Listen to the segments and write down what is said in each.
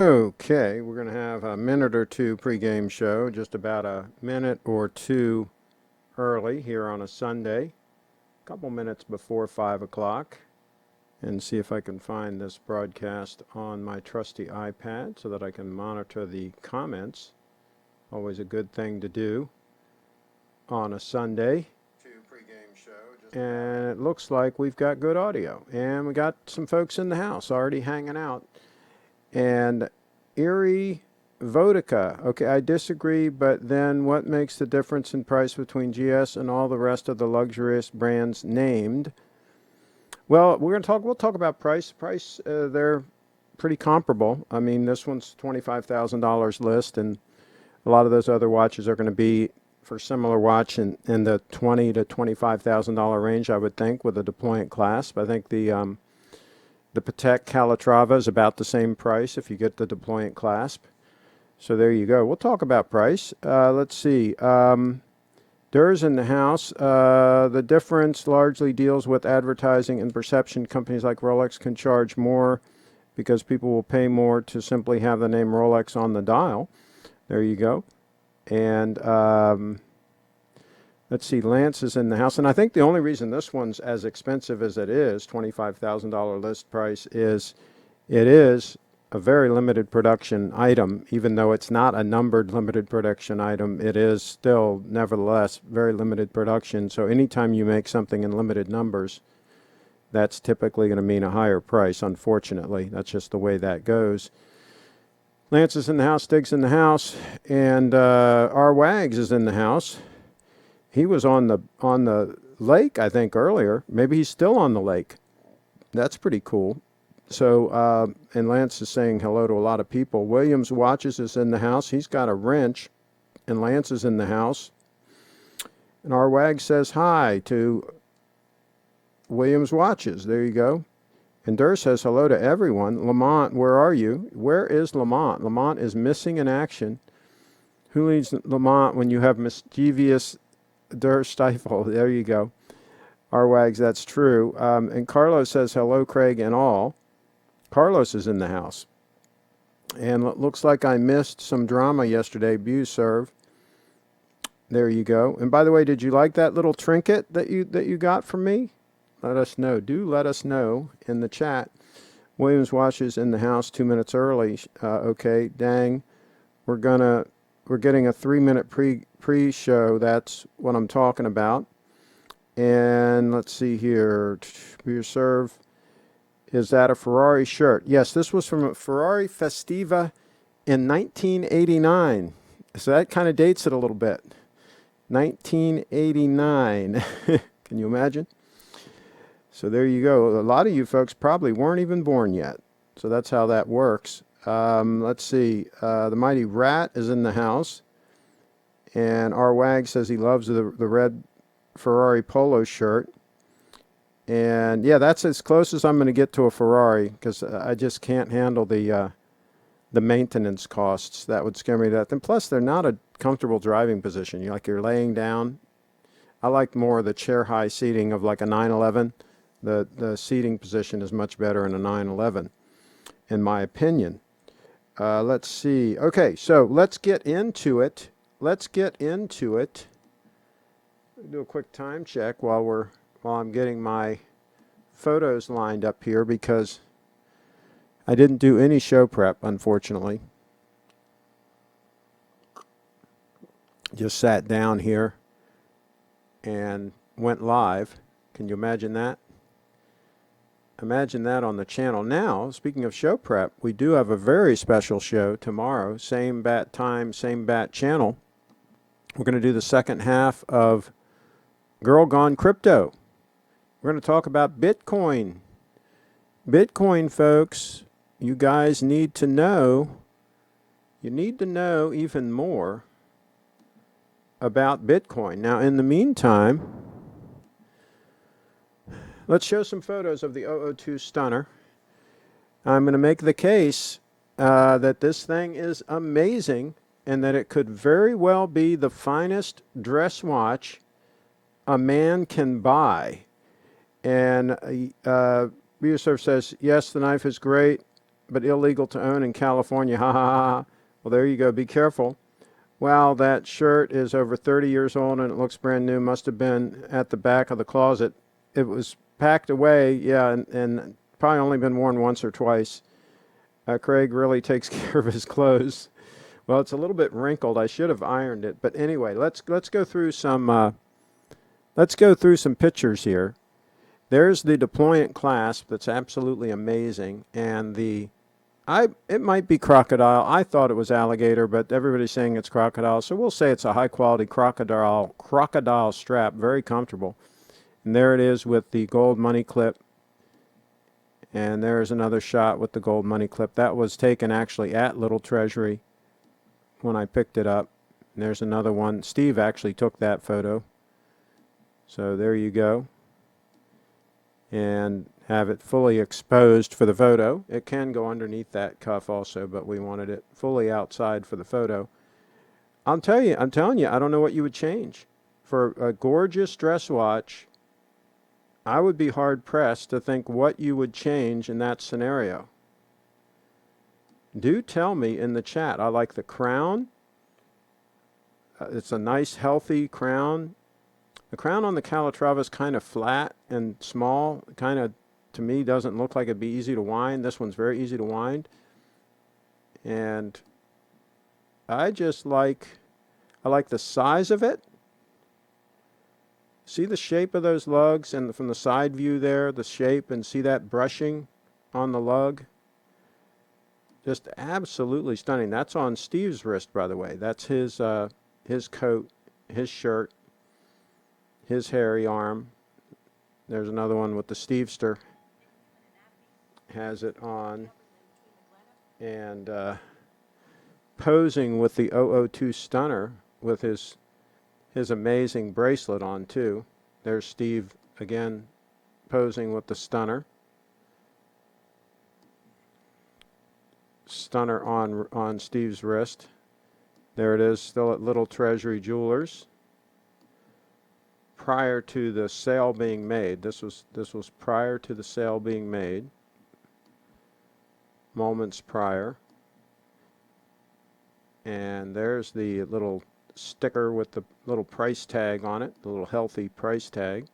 Okay, we're going to have a minute or two pregame show, just about a minute or two early here on a Sunday, a couple minutes before 5 o'clock, and see if I can find this broadcast on my trusty iPad so that I can monitor the comments. Always a good thing to do on a Sunday. And it looks like we've got good audio, and we got some folks in the house already hanging out. And Erie Vodka. Okay, I disagree, but then what makes the difference in price between GS and all the rest of the luxurious brands named? Well, we'll talk about price. They're pretty comparable. I mean, this one's $25,000 list, and a lot of those other watches are going to be for similar watch in the $20,000 to $25,000 range, I would think, with a deployant clasp. I think the Patek Calatrava is about the same price if you get the deployant clasp. So there you go. We'll talk about price. Let's see. Dur's in the house. The difference largely deals with advertising and perception. Companies like Rolex can charge more because people will pay more to simply have the name Rolex on the dial. There you go. And let's see, Lance is in the house. And I think the only reason this one's as expensive as it is, $25,000 list price, is it is a very limited production item. Even though it's not a numbered limited production item, it is still, nevertheless, very limited production. So anytime you make something in limited numbers, that's typically going to mean a higher price, unfortunately. That's just the way that goes. Lance is in the house, Stig's in the house, and our Wags is in the house. He was on the lake, I think, earlier. Maybe he's still on the lake. That's pretty cool. So, and Lance is saying hello to a lot of people. Williams Watches is in the house. He's got a wrench, and Lance is in the house. And our Wag says hi to Williams Watches. There you go. And Durr says hello to everyone. Lamont, where are you? Where is Lamont? Lamont is missing in action. Who leads Lamont when you have mischievous Durr Stifle? There you go. Our Wags, that's true. And Carlos says hello, Craig and all. Carlos is in the house. And it looks like I missed some drama yesterday. Buserve. There you go. And by the way, did you like that little trinket that you got from me? Let us know. Do let us know in the chat. Williams Watches in the house 2 minutes early. Okay, dang. We're getting a 3-minute pre-show. That's what I'm talking about. And let's see here. Buserve. Is that a Ferrari shirt? Yes, this was from a Ferrari Festiva in 1989. So that kind of dates it a little bit. 1989. Can you imagine? So there you go. A lot of you folks probably weren't even born yet. So that's how that works. Let's see. The Mighty Rat is in the house. And our Wag says he loves the red Ferrari polo shirt. And yeah, that's as close as I'm going to get to a Ferrari because I just can't handle the maintenance costs. That would scare me to death. And plus, they're not a comfortable driving position. You're laying down. I like more of the chair high seating of like a 911. The seating position is much better in a 911, in my opinion. Let's see. Okay, so let's get into it. Do a quick time check while I'm getting my photos lined up here because I didn't do any show prep, unfortunately. Just sat down here and went live. Can you imagine that? Imagine that on the channel. Now, speaking of show prep, we do have a very special show tomorrow. Same bat time, same bat channel. We're going to do the second half of Girl Gone Crypto. We're going to talk about Bitcoin. Bitcoin, folks, you guys need to know. You need to know even more about Bitcoin. Now, in the meantime, let's show some photos of the 002 Stunner. I'm going to make the case that this thing is amazing and that it could very well be the finest dress watch a man can buy. And Buserve says, yes, the knife is great, but illegal to own in California. Ha ha ha. Well, there you go. Be careful. Wow, that shirt is over 30 years old and it looks brand new. Must have been at the back of the closet. It was packed away, yeah, and probably only been worn once or twice. Craig really takes care of his clothes. Well, it's a little bit wrinkled. I should have ironed it, but anyway, let's go through some pictures here. There's the deployant clasp that's absolutely amazing, and it might be crocodile. I thought it was alligator, but everybody's saying it's crocodile, so we'll say it's a high quality crocodile strap, very comfortable. And there it is with the gold money clip. And there's another shot with the gold money clip. That was taken actually at Little Treasury when I picked it up. And there's another one. Steve actually took that photo. So there you go. And have it fully exposed for the photo. It can go underneath that cuff also, but we wanted it fully outside for the photo. I'm telling you, I don't know what you would change. For a gorgeous dress watch, I would be hard-pressed to think what you would change in that scenario. Do tell me in the chat. I like the crown. It's a nice, healthy crown. The crown on the Calatrava is kind of flat and small. Kind of, to me, doesn't look like it'd be easy to wind. This one's very easy to wind. And I like the size of it. See the shape of those lugs, and from the side view there, the shape, and see that brushing on the lug? Just absolutely stunning. That's on Steve's wrist, by the way. That's his coat, his shirt, his hairy arm. There's another one with the Stevester. Has it on. And posing with the 002 stunner with his amazing bracelet on too. There's Steve again posing with the stunner. Stunner on Steve's wrist. There it is, still at Little Treasury Jewelers. Prior to the sale being made. This was prior to the sale being made. Moments prior. And there's the little sticker with the little price tag on it, the little healthy price tag.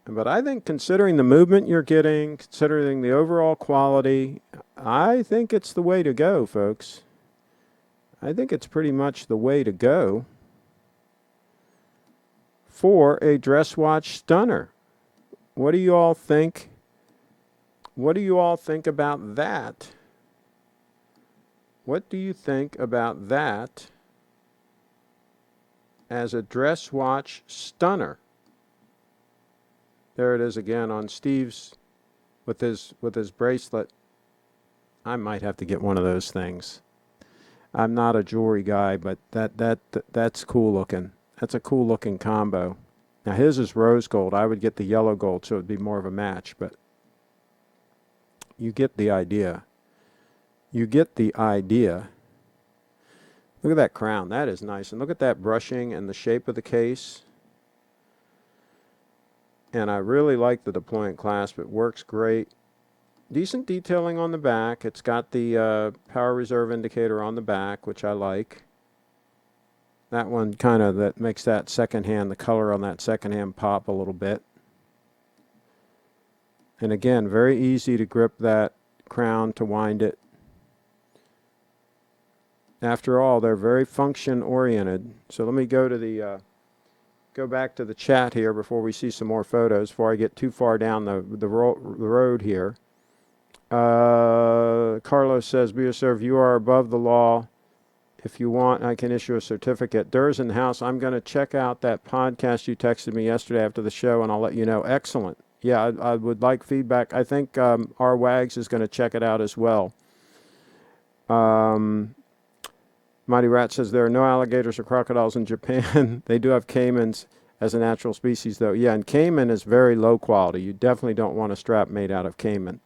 But I think considering the movement you're getting, considering the overall quality, I think it's the way to go, folks. I think it's pretty much the way to go for a dress watch stunner. What do you all think? What do you all think about that? What do you think about that as a dress watch stunner? There it is again on Steve's with his bracelet. I might have to get one of those things. I'm not a jewelry guy, but that's cool looking. That's a cool looking combo. Now his is rose gold. I would get the yellow gold, so it would be more of a match, but you get the idea. You get the idea. Look at that crown. That is nice. And look at that brushing and the shape of the case. And I really like the deployant clasp. It works great. Decent detailing on the back. It's got the power reserve indicator on the back, which I like. That one kind of that makes that second hand, the color on that second hand pop a little bit. And again, very easy to grip that crown, to wind it. After all, they're very function oriented. So let me go to go back to the chat here before we see some more photos, before I get too far down the road here. Carlos says, "Be served, you are above the law. If you want, I can issue a certificate." Durs in the house. I'm going to check out that podcast you texted me yesterday after the show, and I'll let you know. Excellent. Yeah, I would like feedback. I think our Wags is going to check it out as well. Mighty Rat says there are no alligators or crocodiles in Japan. They do have caimans as a natural species, though. Yeah, and caiman is very low quality. You definitely don't want a strap made out of caiman.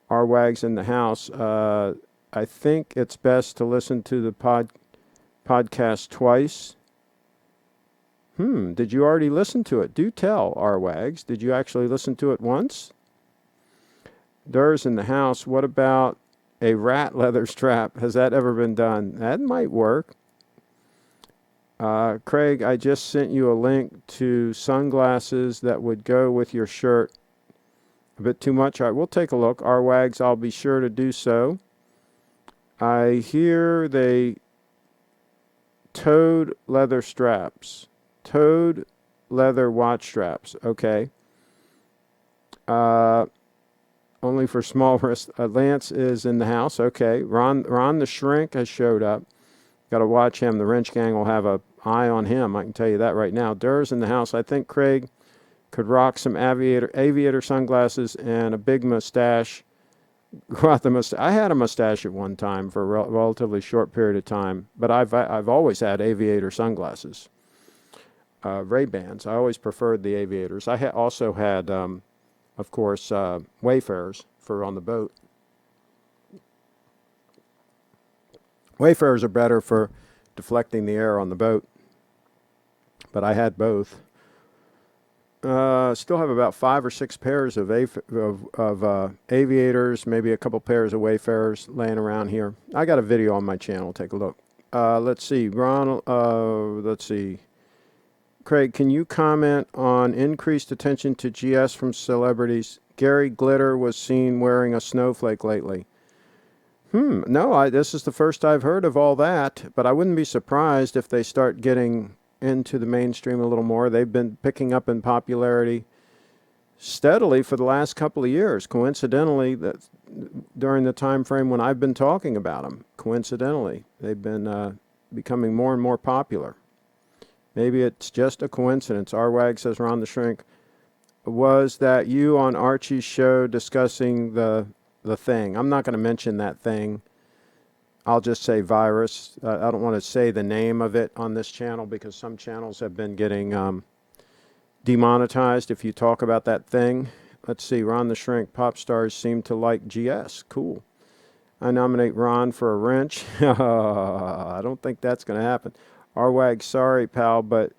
Our Wags in the house. I think it's best to listen to the podcast twice. Did you already listen to it? Do tell, our Wags. Did you actually listen to it once? Durr's in the house. What about a rat leather strap? Has that ever been done? That might work. Craig, I just sent you a link to sunglasses that would go with your shirt. A bit too much? All right, we'll take a look. Our wags, I'll be sure to do so. I hear they toed leather straps. Toed leather watch straps. Okay. Only for small wrist. Lance is in the house. Okay. Ron the Shrink has showed up. Got to watch him. The Wrench Gang will have an eye on him. I can tell you that right now. Durr's in the house. I think Craig could rock some aviator sunglasses and a big mustache. Grow out the mustache. I had a mustache at one time for a relatively short period of time, but I've always had aviator sunglasses. Ray-Bans. I always preferred the aviators. I also had, of course, Wayfarers for on the boat. Wayfarers are better for deflecting the air on the boat, but I had both. Still have about 5 or 6 pairs of aviators, maybe a couple pairs of Wayfarers laying around here. I got a video on my channel. Take a look. Let's see. Ronald, let's see. Craig, can you comment on increased attention to GS from celebrities? Gary Glitter was seen wearing a snowflake lately. No, this is the first I've heard of all that, but I wouldn't be surprised if they start getting into the mainstream a little more. They've been picking up in popularity steadily for the last couple of years. Coincidentally, during the time frame when I've been talking about them, coincidentally, they've been becoming more and more popular. Maybe it's just a coincidence. Wag says, Ron the Shrink, was that you on Archie's show discussing the thing? I'm not going to mention that thing. I'll just say virus. I don't want to say the name of it on this channel because some channels have been getting demonetized if you talk about that thing. Let's see. Ron the Shrink. Pop stars seem to like GS. Cool. I nominate Ron for a wrench. I don't think that's going to happen. Wag, sorry, pal, but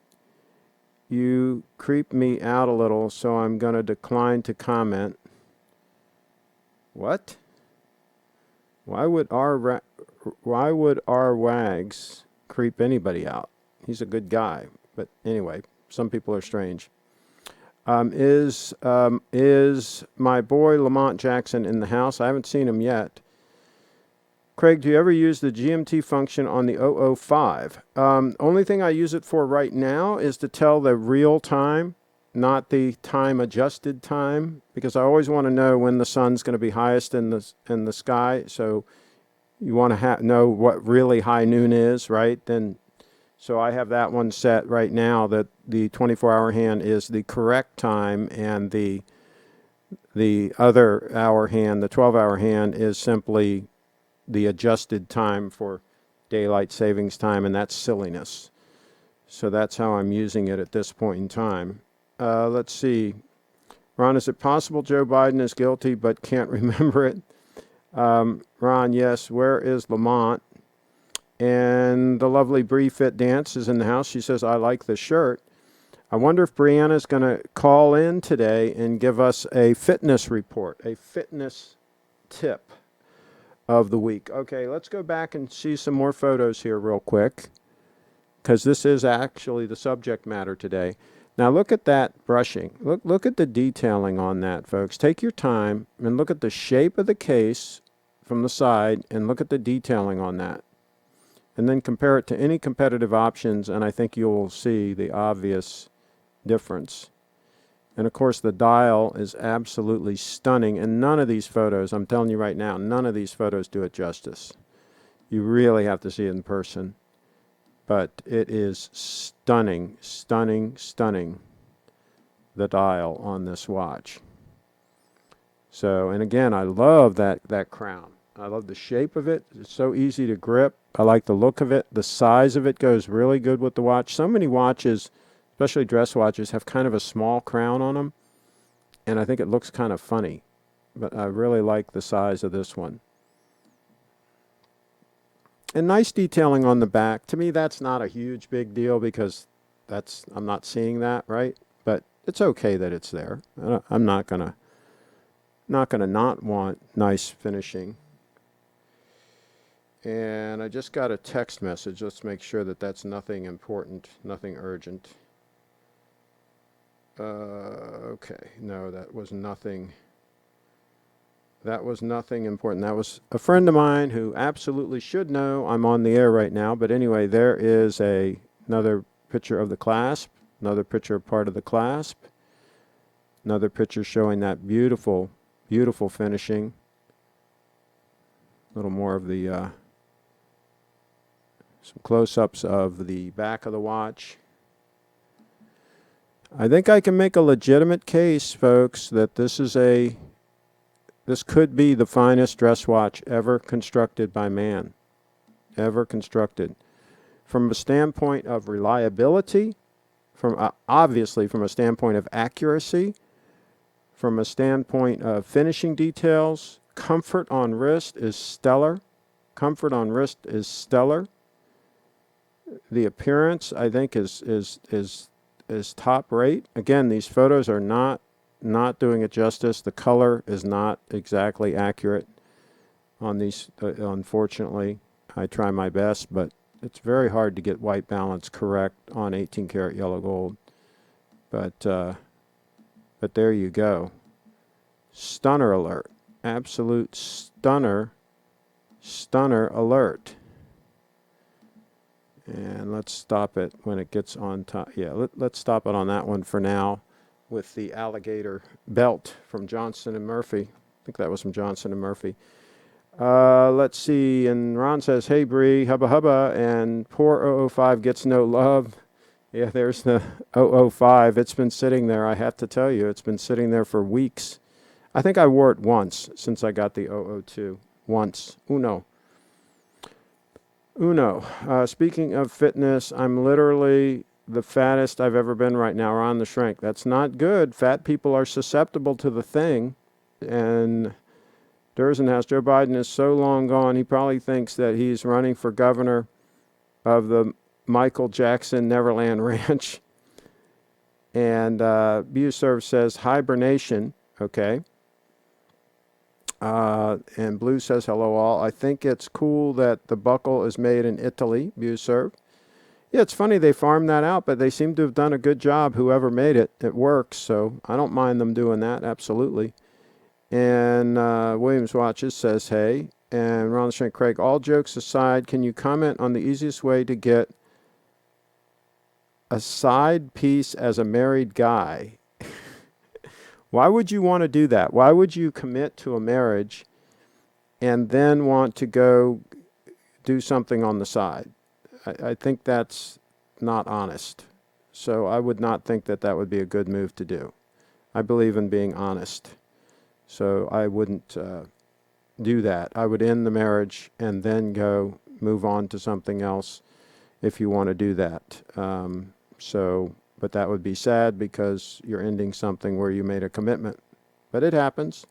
you creep me out a little, so I'm going to decline to comment. What? Why would our Wags creep anybody out? He's a good guy, but anyway, some people are strange. Is my boy Lamont Jackson in the house? I haven't seen him yet. Craig, do you ever use the GMT function on the 005? Only thing I use it for right now is to tell the real time, not the time adjusted time, because I always want to know when the sun's going to be highest in the sky. So you want to know what really high noon is, right? So I have that one set right now that the 24-hour hand is the correct time, and the other hour hand, the 12-hour hand, is simply the adjusted time for daylight savings time, and that's silliness. So that's how I'm using it at this point in time. Let's see. Ron, is it possible Joe Biden is guilty but can't remember it? Ron, yes. Where is Lamont? And the lovely Bree Fit Dance is in the house. She says, I like the shirt. I wonder if Brianna's going to call in today and give us a fitness report, a fitness tip of the week. Okay, let's go back and see some more photos here real quick, because this is actually the subject matter today. Now look at that brushing. Look at the detailing on that, folks. Take your time and look at the shape of the case from the side and look at the detailing on that. And then compare it to any competitive options, and I think you'll see the obvious difference. And of course the dial is absolutely stunning, and none of these photos, I'm telling you right now, none of these photos do it justice. You really have to see it in person. But it is stunning, stunning, stunning, the dial on this watch. So, and again, I love that crown. I love the shape of it. It's so easy to grip. I like the look of it. The size of it goes really good with the watch. So many watches, especially dress watches, have kind of a small crown on them, and I think it looks kind of funny. But I really like the size of this one. And nice detailing on the back. To me, that's not a huge big deal because I'm not seeing that, right? But it's okay that it's there. I'm not going to not going to not want nice finishing. And I just got a text message. Let's make sure that that's nothing important, nothing urgent. Okay, no, that was nothing. That was nothing important. That was a friend of mine who absolutely should know I'm on the air right now. But anyway, there is another picture of the clasp, another picture of part of the clasp, another picture showing that beautiful, beautiful finishing. A little more of the, some close-ups of the back of the watch. I think I can make a legitimate case, folks, that this could be the finest dress watch ever constructed by man. Ever constructed. From a standpoint of reliability, obviously from a standpoint of accuracy, from a standpoint of finishing details, comfort on wrist is stellar. Comfort on wrist is stellar. The appearance, I think, is top rate. Again, these photos are not doing it justice. The color is not exactly accurate on these, unfortunately. I try my best, but it's very hard to get white balance correct on 18 karat yellow gold. But there you go. Stunner alert. Absolute stunner alert. And let's stop it when it gets on top. Yeah, let's stop it on that one for now with the alligator belt from Johnson & Murphy. I think that was from Johnson & Murphy. Let's see. And Ron says, hey, Bree, hubba hubba. And poor 005 gets no love. Yeah, there's the 005. It's been sitting there. I have to tell you, it's been sitting there for weeks. I think I wore it once since I got the 002. Once. Uno. Speaking of fitness, I'm literally the fattest I've ever been right now, or on the shrink. That's not good. Fat people are susceptible to the thing. And Durzenhouse, Joe Biden is so long gone, he probably thinks that he's running for governor of the Michael Jackson Neverland Ranch. And Buserv says hibernation. Okay. And Blue says, hello all. I think it's cool that the buckle is made in Italy, Buserv. Yeah, it's funny they farmed that out, but they seem to have done a good job. Whoever made it, it works. So I don't mind them doing that, absolutely. And Williams Watches says, hey. And Ron Shank, Craig, all jokes aside, can you comment on the easiest way to get a side piece as a married guy? Why would you want to do that? Why would you commit to a marriage and then want to go do something on the side? I think that's not honest. So I would not think that that would be a good move to do. I believe in being honest. So I wouldn't do that. I would end the marriage and then go move on to something else if you want to do that. But that would be sad because you're ending something where you made a commitment. But it happens.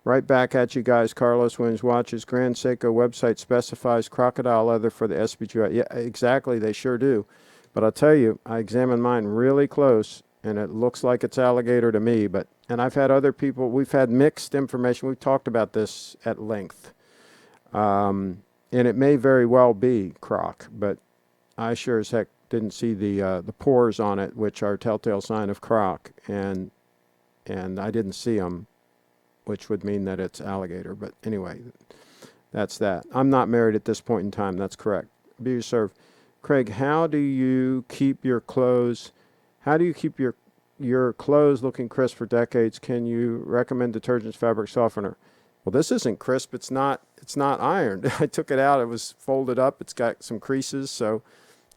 Right back at you guys. Carlos Williams Watches. Grand Seiko website specifies crocodile leather for the SBGY. Yeah, exactly. They sure do. But I'll tell you, I examined mine really close, and it looks like it's alligator to me. And I've had other people. We've had mixed information. We've talked about this at length. And it may very well be croc, but I sure as heck didn't see the pores on it, which are a telltale sign of croc, and I didn't see them, which would mean that it's alligator. But anyway, that's that. I'm not married at this point in time. That's correct. Be served. Craig, how do you keep your clothes? How do you keep your clothes looking crisp for decades? Can you recommend detergents, fabric softener? Well, this isn't crisp. It's not ironed. I took it out. It was folded up. It's got some creases, so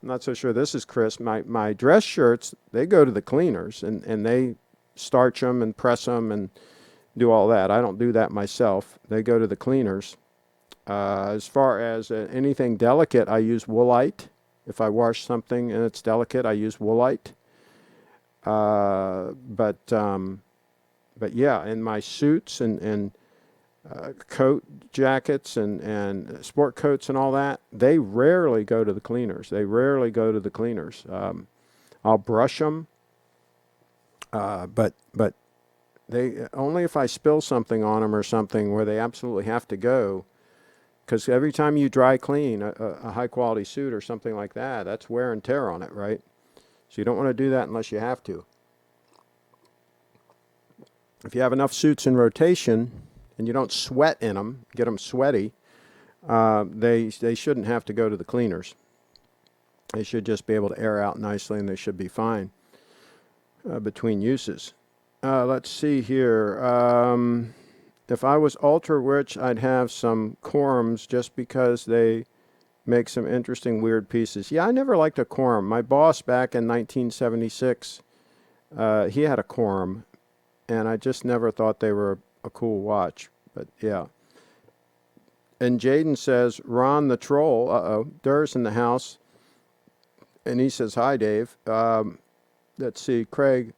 I'm not so sure this is crisp. My dress shirts, they go to the cleaners, and they starch them and press them and do all that. I don't do that myself. They go to the cleaners. As far as anything delicate, I use Woolite. If I wash something and it's delicate, I use Woolite. But yeah, in my suits and coat jackets and sport coats and all that, they rarely go to the cleaners. I'll brush them, but They only if I spill something on them or something where they absolutely have to go. Because every time you dry clean a high quality suit or something like that, that's wear and tear on it, right? So you don't want to do that unless you have to. If you have enough suits in rotation and you don't sweat in them, get them sweaty, they shouldn't have to go to the cleaners. They should just be able to air out nicely, and they should be fine between uses. Let's see here. If I was ultra rich, I'd have some Corums just because they make some interesting weird pieces. Yeah, I never liked a Corum. My boss back in 1976, he had a Corum, and I just never thought they were a cool watch. But yeah. And Jaden says, Ron the Troll, Durr's in the house. And he says, hi, Dave. Let's see, Craig,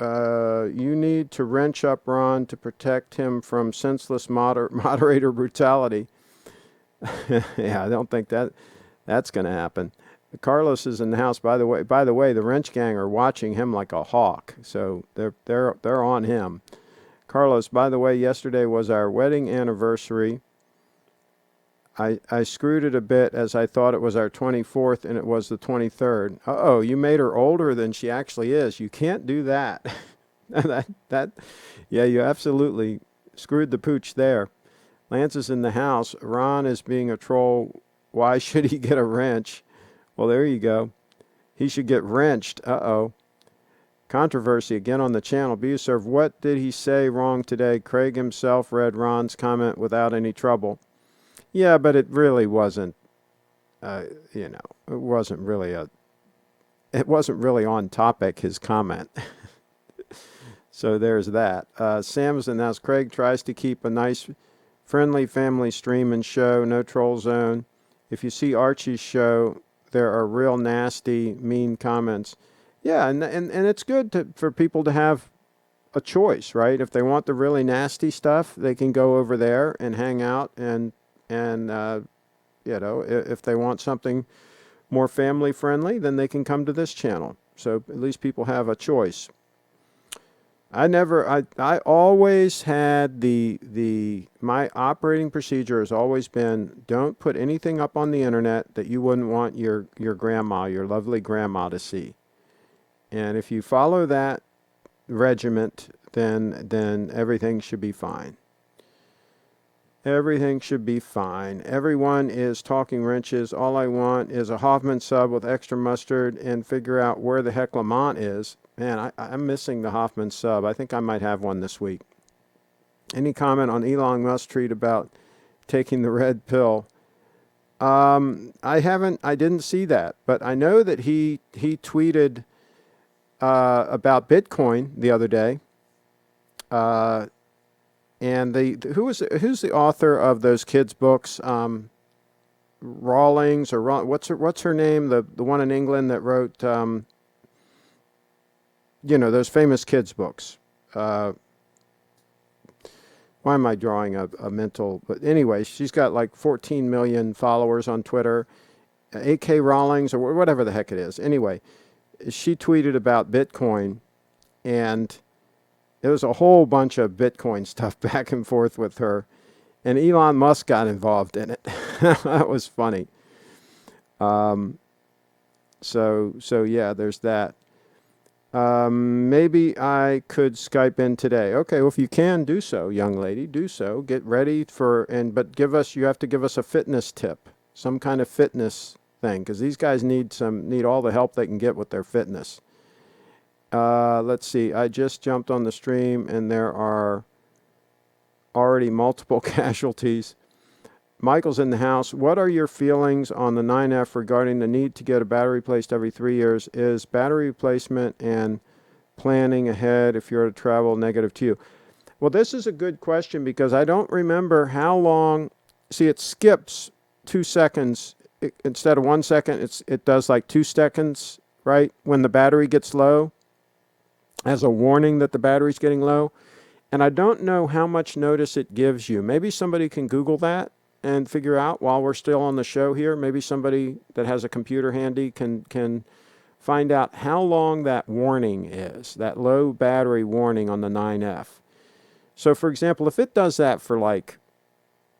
you need to wrench up Ron to protect him from senseless moderator brutality. Yeah, I don't think that's going to happen. Carlos is in the house. By the way, the wrench gang are watching him like a hawk, so they're on him. Carlos, by the way, yesterday was our wedding anniversary. I screwed it a bit as I thought it was our 24th and it was the 23rd. Uh-oh, you made her older than she actually is. You can't do that. Yeah, you absolutely screwed the pooch there. Lance is in the house. Ron is being a troll. Why should he get a wrench? Well, there you go. He should get wrenched. Uh-oh. Controversy again on the channel. Buserv, what did he say wrong today? Craig himself read Ron's comment without any trouble. Yeah, but it really wasn't, it wasn't really on topic, his comment. So there's that. Sam's in the house. Craig tries to keep a nice, friendly family stream and show, no troll zone. If you see Archie's show, there are real nasty, mean comments. Yeah, and it's good for people to have a choice, right? If they want the really nasty stuff, they can go over there and hang out and if they want something more family friendly, then they can come to this channel. So at least people have a choice. I always had my operating procedure has always been, don't put anything up on the internet that you wouldn't want your grandma, your lovely grandma, to see. And if you follow that regiment, then everything should be fine. Everything should be fine. Everyone is talking wrenches. All I want is a Hoffman sub with extra mustard and figure out where the heck Lamont is. Man, I'm missing the Hoffman sub. I think I might have one this week. Any comment on Elon Musk tweet about taking the red pill? I didn't see that, but I know that he tweeted about Bitcoin the other day. And who's the author of those kids' books? Rawlings or what's her name? The one in England that wrote those famous kids' books. Why am I drawing a mental? But anyway, she's got like 14 million followers on Twitter. A.K. Rawlings or whatever the heck it is. Anyway, she tweeted about Bitcoin, and there was a whole bunch of Bitcoin stuff back and forth with her, and Elon Musk got involved in it. That was funny. So yeah, there's that. Maybe I could Skype in today. Okay, well, if you can, do so, young lady, do so. Get ready but you have to give us a fitness tip, some kind of fitness thing, because these guys need all the help they can get with their fitness. Let's see. I just jumped on the stream, and there are already multiple casualties. Michael's in the house. What are your feelings on the 9F regarding the need to get a battery replaced every 3 years? Is battery replacement and planning ahead if you're to travel negative to you? Well, this is a good question because I don't remember how long. See, it skips 2 seconds. Instead of 1 second, it does like 2 seconds, right? When the battery gets low, as a warning that the battery's getting low. And I don't know how much notice it gives you. Maybe somebody can Google that and figure out while we're still on the show here. Maybe somebody that has a computer handy can find out how long that warning is, that low battery warning on the 9F. So, for example, if it does that for like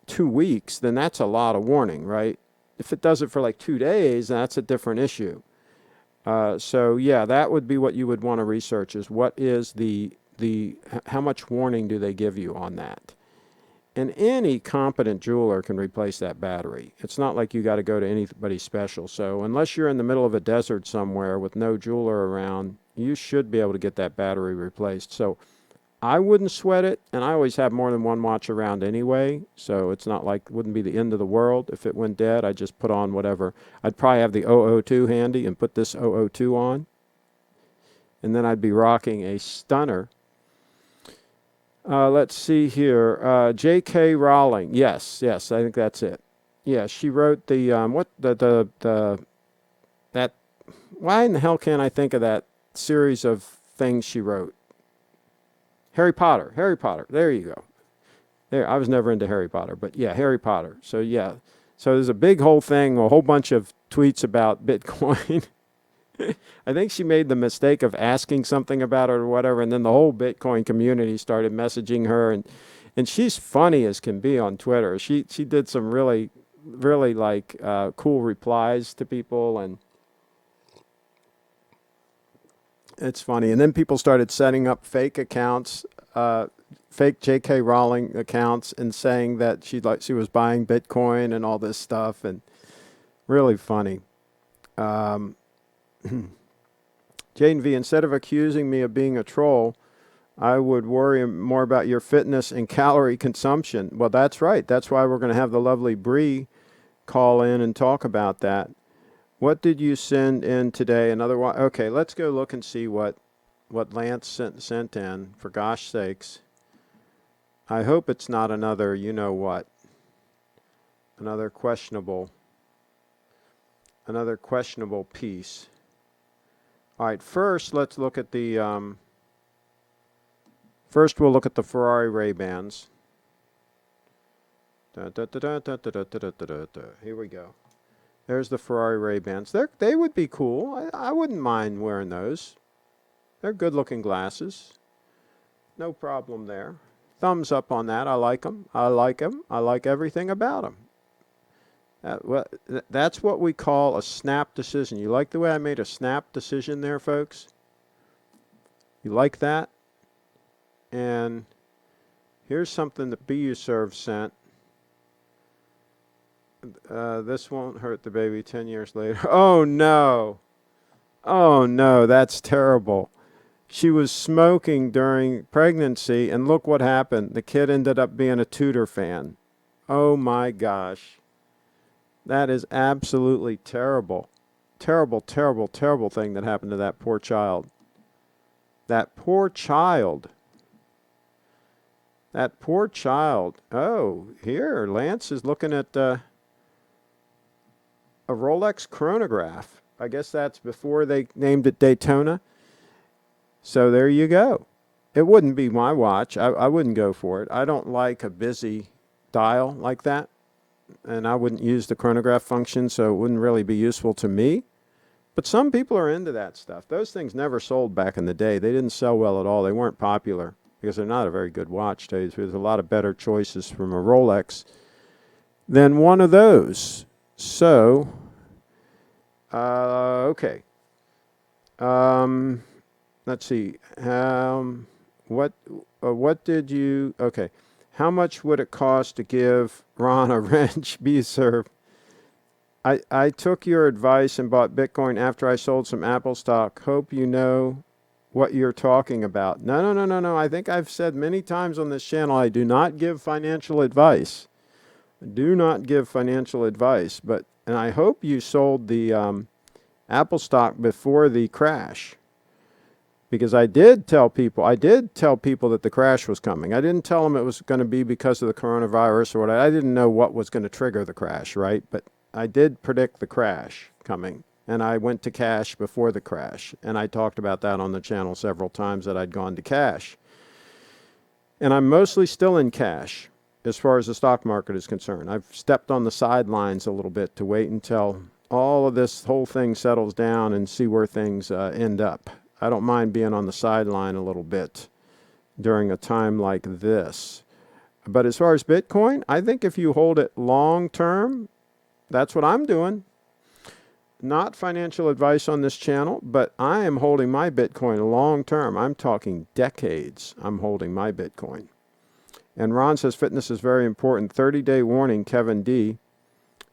2 weeks, then that's a lot of warning, right? If it does it for like 2 days, that's a different issue. So yeah, that would be what you would want to research, is what is how much warning do they give you on that? And any competent jeweler can replace that battery. It's not like you got to go to anybody special. So unless you're in the middle of a desert somewhere with no jeweler around, you should be able to get that battery replaced. So I wouldn't sweat it, and I always have more than one watch around anyway, so it's not like, it wouldn't be the end of the world. If it went dead, I'd just put on whatever. I'd probably have the 002 handy and put this 002 on, and then I'd be rocking a stunner. Let's see here. J.K. Rowling. Yes, I think that's it. Yeah, she wrote the, why in the hell can't I think of that series of things she wrote? Harry Potter. There you go. There, I was never into Harry Potter, but yeah, Harry Potter. So yeah, so there's a big whole thing, a whole bunch of tweets about Bitcoin. I think she made the mistake of asking something about it or whatever, and then the whole Bitcoin community started messaging her, and she's funny as can be on Twitter. She did some really like cool replies to people, and it's funny. And then people started setting up fake accounts, fake J.K. Rowling accounts, and saying that she was buying Bitcoin and all this stuff, and really funny. Jaden V, instead of accusing me of being a troll, I would worry more about your fitness and calorie consumption. Well, that's right. That's why we're going to have the lovely Bree call in and talk about that. What did you send in today? Another one? Okay, let's go look and see what Lance sent in, for gosh sakes. I hope it's not another, you know what, another questionable piece. All right, first let's look at the, first we'll look at the Ferrari Ray-Bans. Here we go. There's the Ferrari Ray-Bans. They would be cool. I wouldn't mind wearing those. They're good-looking glasses. No problem there. Thumbs up on that. I like them. I like everything about them. That's what we call a snap decision. You like the way I made a snap decision there, folks? You like that? And here's something that BUserve sent. This won't hurt the baby 10 years later. Oh, no. Oh, no, that's terrible. She was smoking during pregnancy, and look what happened. The kid ended up being a Tudor fan. Oh, my gosh. That is absolutely terrible. Terrible, terrible, terrible thing that happened to that poor child. That poor child. That poor child. Oh, here, Lance is looking at a Rolex chronograph. I guess that's before they named it Daytona. So there you go. It wouldn't be my watch. I wouldn't go for it. I don't like a busy dial like that. And I wouldn't use the chronograph function, so it wouldn't really be useful to me. But some people are into that stuff. Those things never sold back in the day. They didn't sell well at all. They weren't popular because they're not a very good watch. There's a lot of better choices from a Rolex than one of those. So, okay. Let's see. What did you? Okay. How much would it cost to give Ron a wrench? BUserve. I took your advice and bought Bitcoin after I sold some Apple stock. Hope you know what you're talking about. No. I think I've said many times on this channel, I do not give financial advice. Do not give financial advice. And I hope you sold the Apple stock before the crash. Because I did tell people that the crash was coming. I didn't tell them it was going to be because of the coronavirus or whatever. I didn't know what was going to trigger the crash, right? But I did predict the crash coming. And I went to cash before the crash. And I talked about that on the channel several times, that I'd gone to cash. And I'm mostly still in cash as far as the stock market is concerned. I've stepped on the sidelines a little bit to wait until all of this whole thing settles down and see where things end up. I don't mind being on the sideline a little bit during a time like this. But as far as Bitcoin, I think if you hold it long term, that's what I'm doing. Not financial advice on this channel, but I am holding my Bitcoin long term. I'm talking decades. I'm holding my Bitcoin. And Ron says fitness is very important. 30-day warning, Kevin D.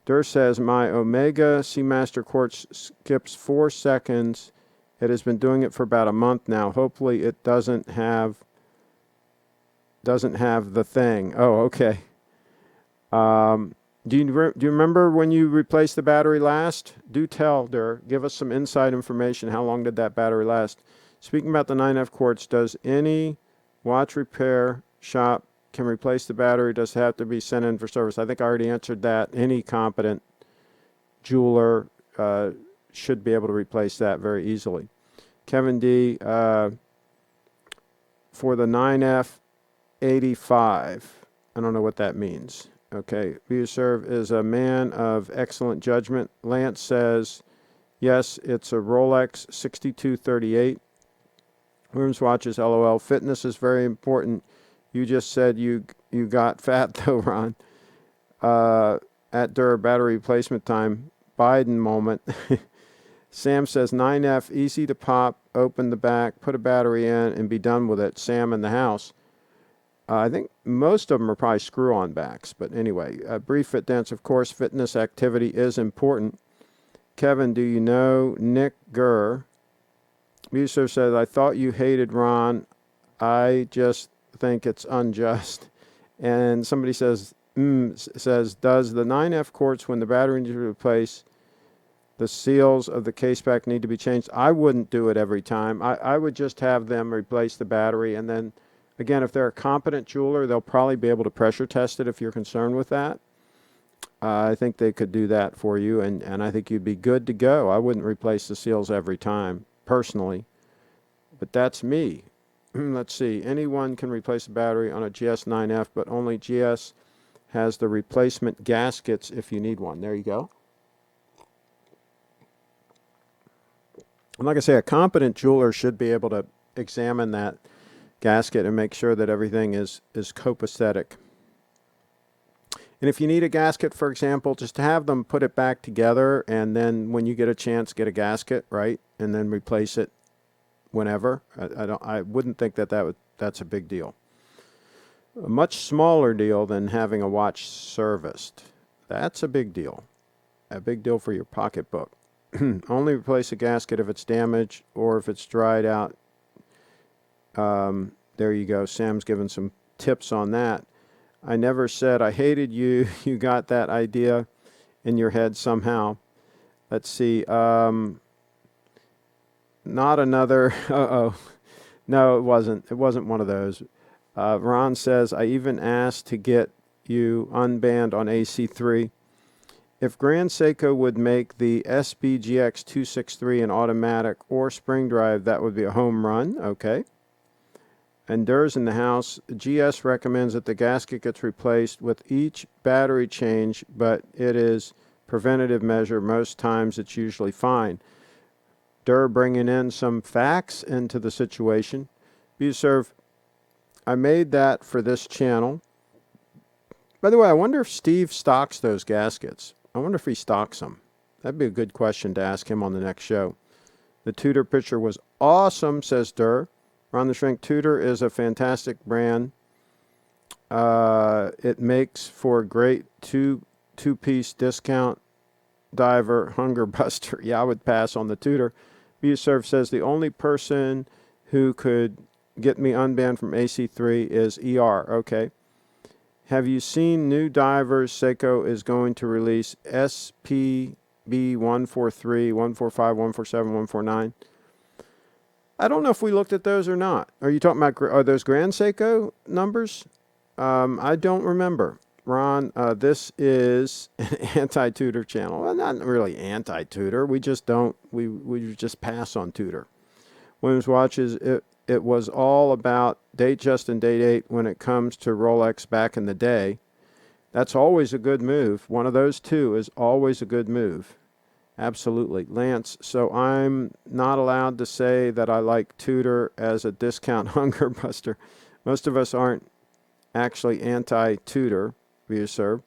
Durr says my Omega Seamaster Quartz skips 4 seconds. It has been doing it for about a month now. Hopefully it doesn't have the thing. Oh, okay. Do you remember when you replaced the battery last? Do tell, Durr. Give us some inside information. How long did that battery last? Speaking about the 9F quartz, does any watch repair shop can replace the battery? Does it have to be sent in for service? I think I already answered that. Any competent jeweler should be able to replace that very easily. Kevin D, for the 9F 85. I don't know what that means. Okay, Serve is a man of excellent judgment. Lance says, yes, it's a Rolex 6238. Williams watches, LOL. Fitness is very important. You just said you got fat though, Ron. At Durr, battery replacement time. Biden moment. Sam says 9F, easy to pop, open the back, put a battery in, and be done with it. Sam in the house. I think most of them are probably screw-on backs. But anyway, brief fit dance, of course, fitness activity is important. Kevin, do you know Nick Gurr? Muser says, I thought you hated Ron. I just think it's unjust. And somebody says, does the 9F quartz, when the battery needs to replace, the seals of the case back need to be changed? I wouldn't do it every time. I would just have them replace the battery, and then again, if they're a competent jeweler, they'll probably be able to pressure test it if you're concerned with that. I think they could do that for you, and I think you'd be good to go. I wouldn't replace the seals every time, personally. But that's me. Let's see. Anyone can replace a battery on a GS 9F, but only GS has the replacement gaskets if you need one. There you go. And like I say, a competent jeweler should be able to examine that gasket and make sure that everything is copacetic. And if you need a gasket, for example, just to have them put it back together, and then when you get a chance, get a gasket, right, and then replace it whenever. I wouldn't think that's a big deal. A much smaller deal than having a watch serviced. That's a big deal. A big deal for your pocketbook. Only replace a gasket if it's damaged or if it's dried out. There you go. Sam's given some tips on that. I never said I hated you. You got that idea in your head somehow. Let's see. Not another. No, it wasn't. It wasn't one of those. Ron says, I even asked to get you unbanned on AC3. If Grand Seiko would make the SBGX263 an automatic or spring drive, that would be a home run. Okay. And Durr's in the house. GS recommends that the gasket gets replaced with each battery change, but it is preventative measure. Most times it's usually fine. Durr bringing in some facts into the situation. Buserve, I made that for this channel. By the way, I wonder if Steve stocks those gaskets. I wonder if he stocks them. That'd be a good question to ask him on the next show. The Tudor picture was awesome, says Durr. Ron the Shrink, Tudor is a fantastic brand. It makes for a great two-piece discount diver hunger buster. Yeah, I would pass on the Tudor. Buserve says the only person who could get me unbanned from AC3 is ER. Okay. Have you seen new divers? Seiko is going to release SPB 143, 145, 147, 149. I don't know if we looked at those or not. Are you talking about, are those Grand Seiko numbers? I don't remember. Ron, this is an anti-Tudor channel. Well, not really anti-Tudor. We just don't, we just pass on Tudor. Williams watches, it was all about Datejust and Date 8 when it comes to Rolex back in the day. That's always a good move. One of those two is always a good move. Absolutely. Lance, so I'm not allowed to say that I like Tudor as a discount hunger buster. Most of us aren't actually anti-Tudor, via sir.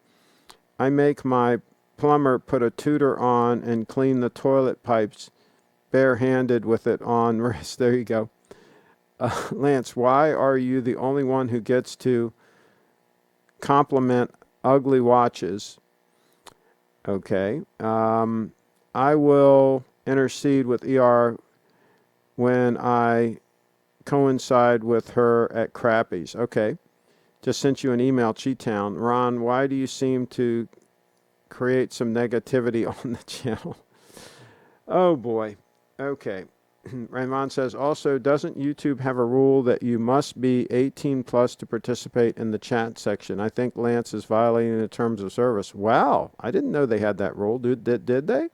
I make my plumber put a Tudor on and clean the toilet pipes barehanded with it on wrist. There you go. Lance, why are you the only one who gets to compliment ugly watches? Okay. I will intercede with ER when I coincide with her at Crappie's. Okay. Just sent you an email, Cheatown. Ron, why do you seem to create some negativity on the channel? Oh boy. Okay. Raymond says, also, doesn't YouTube have a rule that you must be 18 plus to participate in the chat section? I think Lance is violating the terms of service. Wow. I didn't know they had that rule. Did they?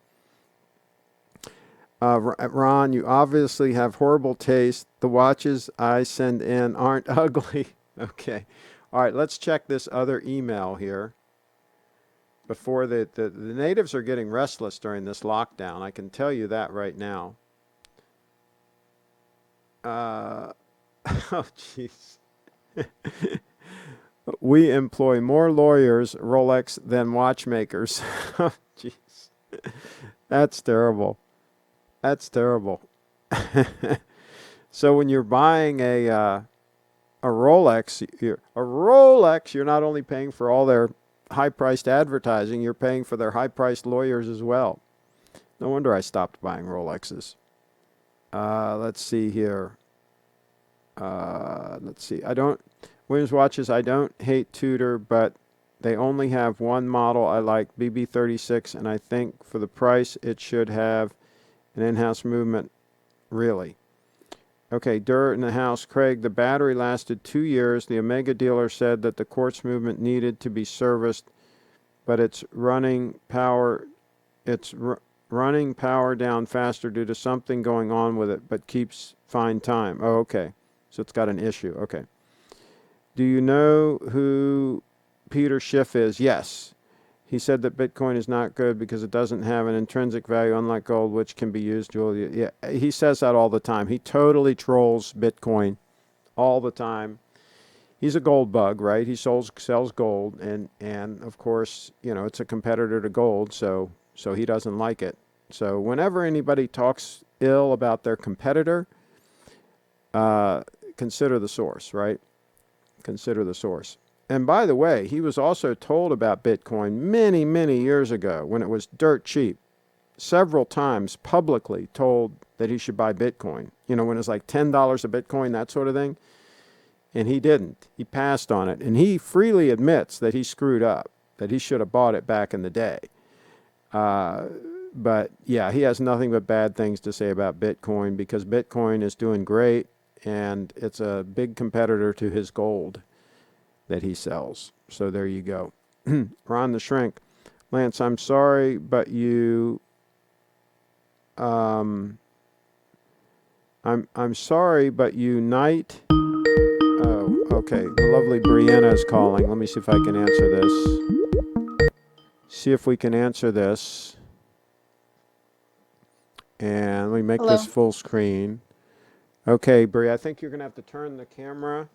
Ron, you obviously have horrible taste. The watches I send in aren't ugly. Okay. All right, let's check this other email here. Before the natives are getting restless during this lockdown. I can tell you that right now. Oh, jeez. We employ more lawyers, Rolex, than watchmakers. Oh, jeez. That's terrible. That's terrible. So when you're buying a Rolex, you're not only paying for all their high-priced advertising, you're paying for their high-priced lawyers as well. No wonder I stopped buying Rolexes. Let's see here. Let's see. Williams watches, I don't hate Tudor, but they only have one model I like, BB36, and I think for the price it should have an in-house movement, really. Okay, dirt in the house. Craig, the battery lasted 2 years. The Omega dealer said that the quartz movement needed to be serviced, but it's running power down faster due to something going on with it, but keeps fine time. Oh, okay. So it's got an issue. Okay. Do you know who Peter Schiff is? Yes. He said that Bitcoin is not good because it doesn't have an intrinsic value, unlike gold, which can be used. Yeah, he says that all the time. He totally trolls Bitcoin all the time. He's a gold bug, right? He sells gold, and of course, it's a competitor to gold, so he doesn't like it. So whenever anybody talks ill about their competitor, consider the source, right? Consider the source. And by the way, he was also told about Bitcoin many, many years ago when it was dirt cheap. Several times publicly told that he should buy Bitcoin. When it was like $10 a Bitcoin, that sort of thing. And he didn't. He passed on it. And he freely admits that he screwed up, that he should have bought it back in the day. But yeah, he has nothing but bad things to say about Bitcoin because Bitcoin is doing great and it's a big competitor to his gold that he sells. So there you go. Ron the Shrink. Lance, I'm sorry, but you I'm sorry, but you knight. Oh, okay. The lovely Brianna is calling. Let me see if I can answer this. See if we can answer this. And let me make this full screen. Okay, Bri, I think you're going to have to turn the camera.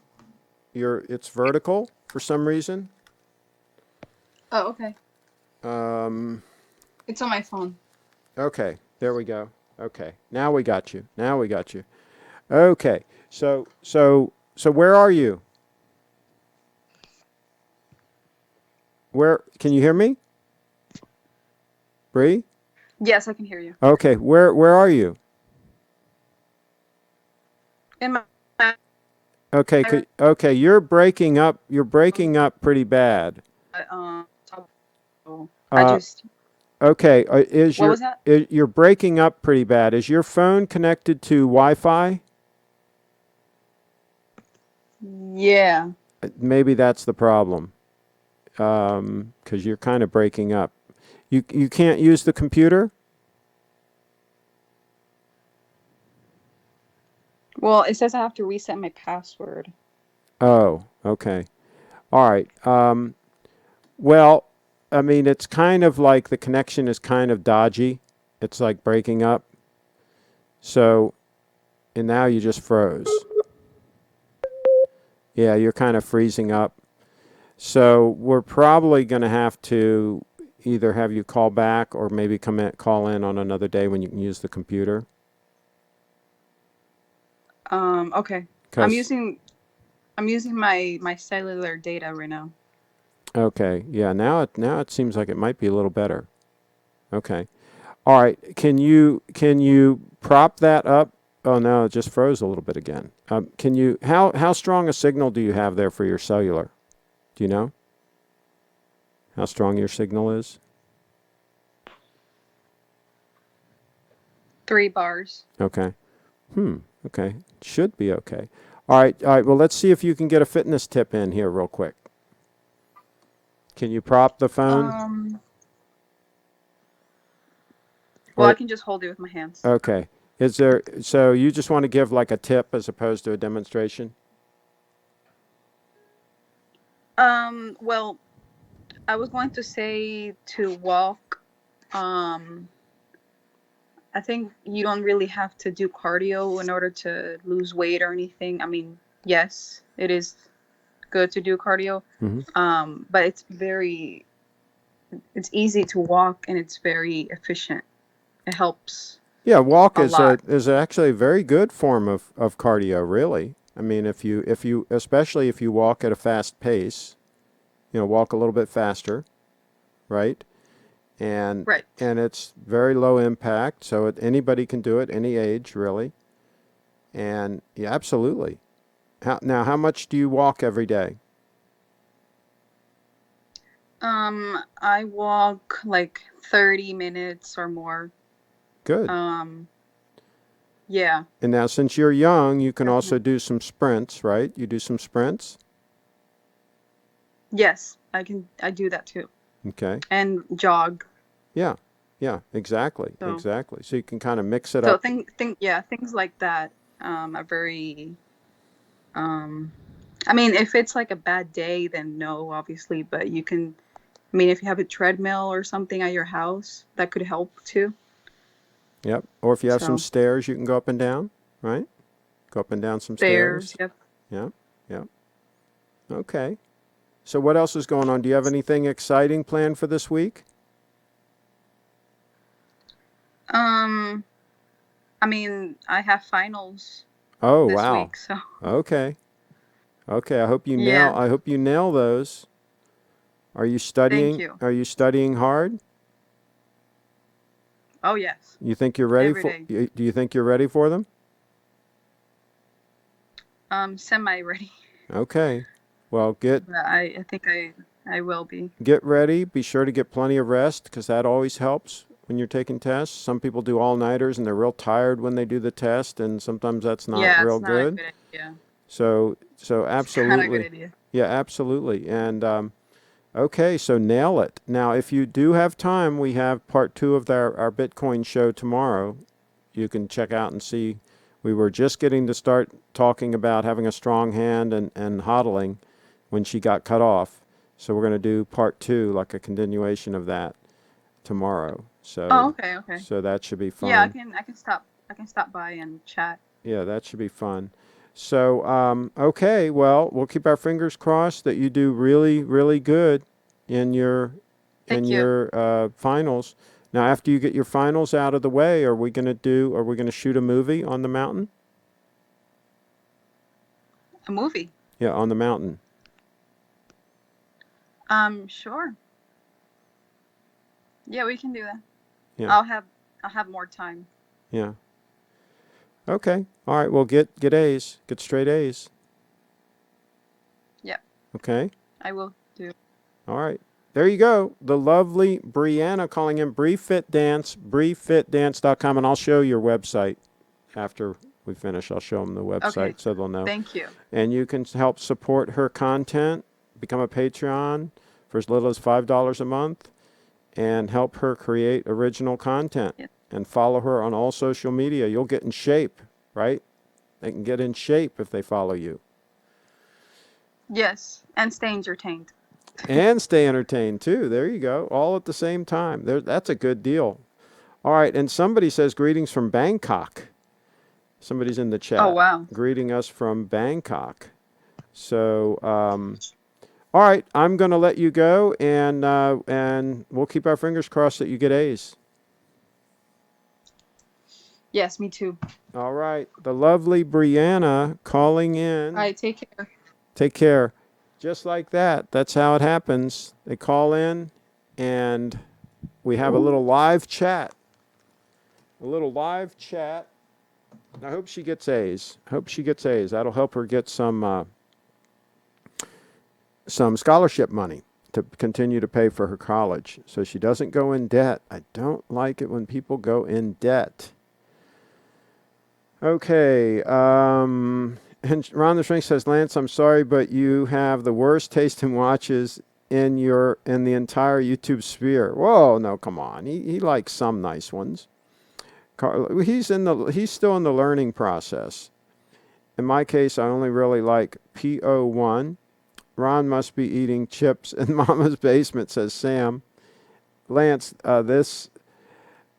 It's vertical for some reason. Oh, okay. It's on my phone. Okay, there we go. Okay, now we got you. Okay, so where are you? Where, can you hear me? Bri? Yes, I can hear you. Okay, where are you? In my Okay, you're breaking up. You're breaking up pretty bad. I just. Okay, What was that? You're breaking up pretty bad. Is your phone connected to Wi-Fi? Yeah. Maybe that's the problem. Because you're kind of breaking up. You can't use the computer? Well, it says I have to reset my password. Oh, okay. All right. Well, I mean, it's kind of like the connection is kind of dodgy, It's like breaking up. So, and now you just froze. Yeah, you're kind of freezing up. So we're probably going to have to either have you call back or maybe call in on another day when you can use the computer. Okay. I'm 'Cause using my cellular data right now. okay, yeah, now it seems like it might be a little better. Okay. All right. Can you prop that up? Oh no, it just froze a little bit again. Can you how strong a signal do you have there for your cellular? Do you know how strong your signal is? 3 bars. Okay. Okay. Should be okay. All right. All right. Well, let's see if you can get a fitness tip in here real quick. Can you prop the phone? Well, I Or can just hold it with my hands. okay. So you just want to give like a tip as opposed to a demonstration? Well, I was going to say to walk. I think you don't really have to do cardio in order to lose weight or anything. I mean, yes, it is good to do cardio. But it's easy to walk and it's very efficient. It helps Yeah, walk a lot. is actually a very good form of cardio, really. I mean, if you especially if you walk at a fast pace, walk a little bit faster, right? And Right. and it's very low impact, so anybody can do it, any age, really. And yeah, absolutely. How much do you walk every day? I walk like 30 minutes or more. Good. Yeah, And now, since you're young, you can also definitely. do some sprints, right? You do some sprints? Yes, I do that too. Okay. And jog. Yeah. Yeah, exactly. So Exactly. So you can kind of mix it so up. things like that are very I mean, if it's like a bad day, then no, obviously, but you can, I mean, if you have a treadmill or something at your house, that could help too. Yep. Or if you have some So, stairs, you can go up and down, right? Go up and down some stairs, stairs. yep. Yeah. Yeah. Okay. So what else is going on? Do you have anything exciting planned for this week? Um, I mean, I have finals Oh, this wow. week, so Okay. Okay. yeah. I hope you nail those. Are you Thank studying? you. Are you studying hard? Oh, yes. You think you're ready Every for? day. Do you think you're ready for them? Semi ready. Okay. Well, But I think I will be. get ready. Be sure to get plenty of rest because that always helps when you're taking tests. Some people do all-nighters and they're real tired when they do the test, and sometimes that's not Yeah, real it's not a good. good idea. So It's not a good absolutely. idea. Yeah, absolutely. And okay, so nail it. Now, if you do have time, we have part 2 of our Bitcoin show tomorrow. You can check out and see. We were just getting to start talking about having a strong hand and hodling when she got cut off. So we're going to do part 2, like a continuation of that tomorrow. Oh, So okay, okay. so that should be Yeah, fun. I can stop by and chat. Yeah, that should be fun. So, okay, well, we'll keep our fingers crossed that you do really, really good in your Thank you. finals. Now, after you get your finals out of the way, are we gonna shoot a movie on the mountain? A movie. Yeah, on the mountain. Sure. Yeah, we can do that. Yeah, I'll have more time. yeah. Okay. All right. Well, get A's, get straight A's. Yeah, Okay. I will do. All right. There you go. The lovely Brianna calling in BrieFit Dance, briefitdance.com, and I'll show your website after we finish. I'll show them the Okay. website so they'll know. Thank you. And you can help support her content, become a Patreon for as little as $5 a month, and help her create original content. Yeah. And follow her on all social media. You'll get in shape, right? They can get in shape if they follow you. Yes, and stay entertained. And stay entertained too. There you go. All at the same time. That's a good deal. All right, and somebody says greetings from Bangkok. Somebody's in the Oh, chat wow. greeting us from Bangkok. So, all right, I'm going to let you go, and we'll keep our fingers crossed that you get A's. Yes, me too. All right, the lovely Brianna calling in. All right, take care. Take care. Just like that. That's how it happens. They call in, and we have a little live chat. A little live chat. I hope she gets A's. Hope she gets A's. That'll help her get some scholarship money to continue to pay for her college, so she doesn't go in debt. I don't like it when people go in debt. Okay. And Ron the Shrink says, Lance, I'm sorry, but you have the worst taste in watches in the entire YouTube sphere. Whoa, no, come on. He likes some nice ones. He's still in the learning process. In my case, I only really like P01. Ron must be eating chips in Mama's basement, says Sam. Lance, this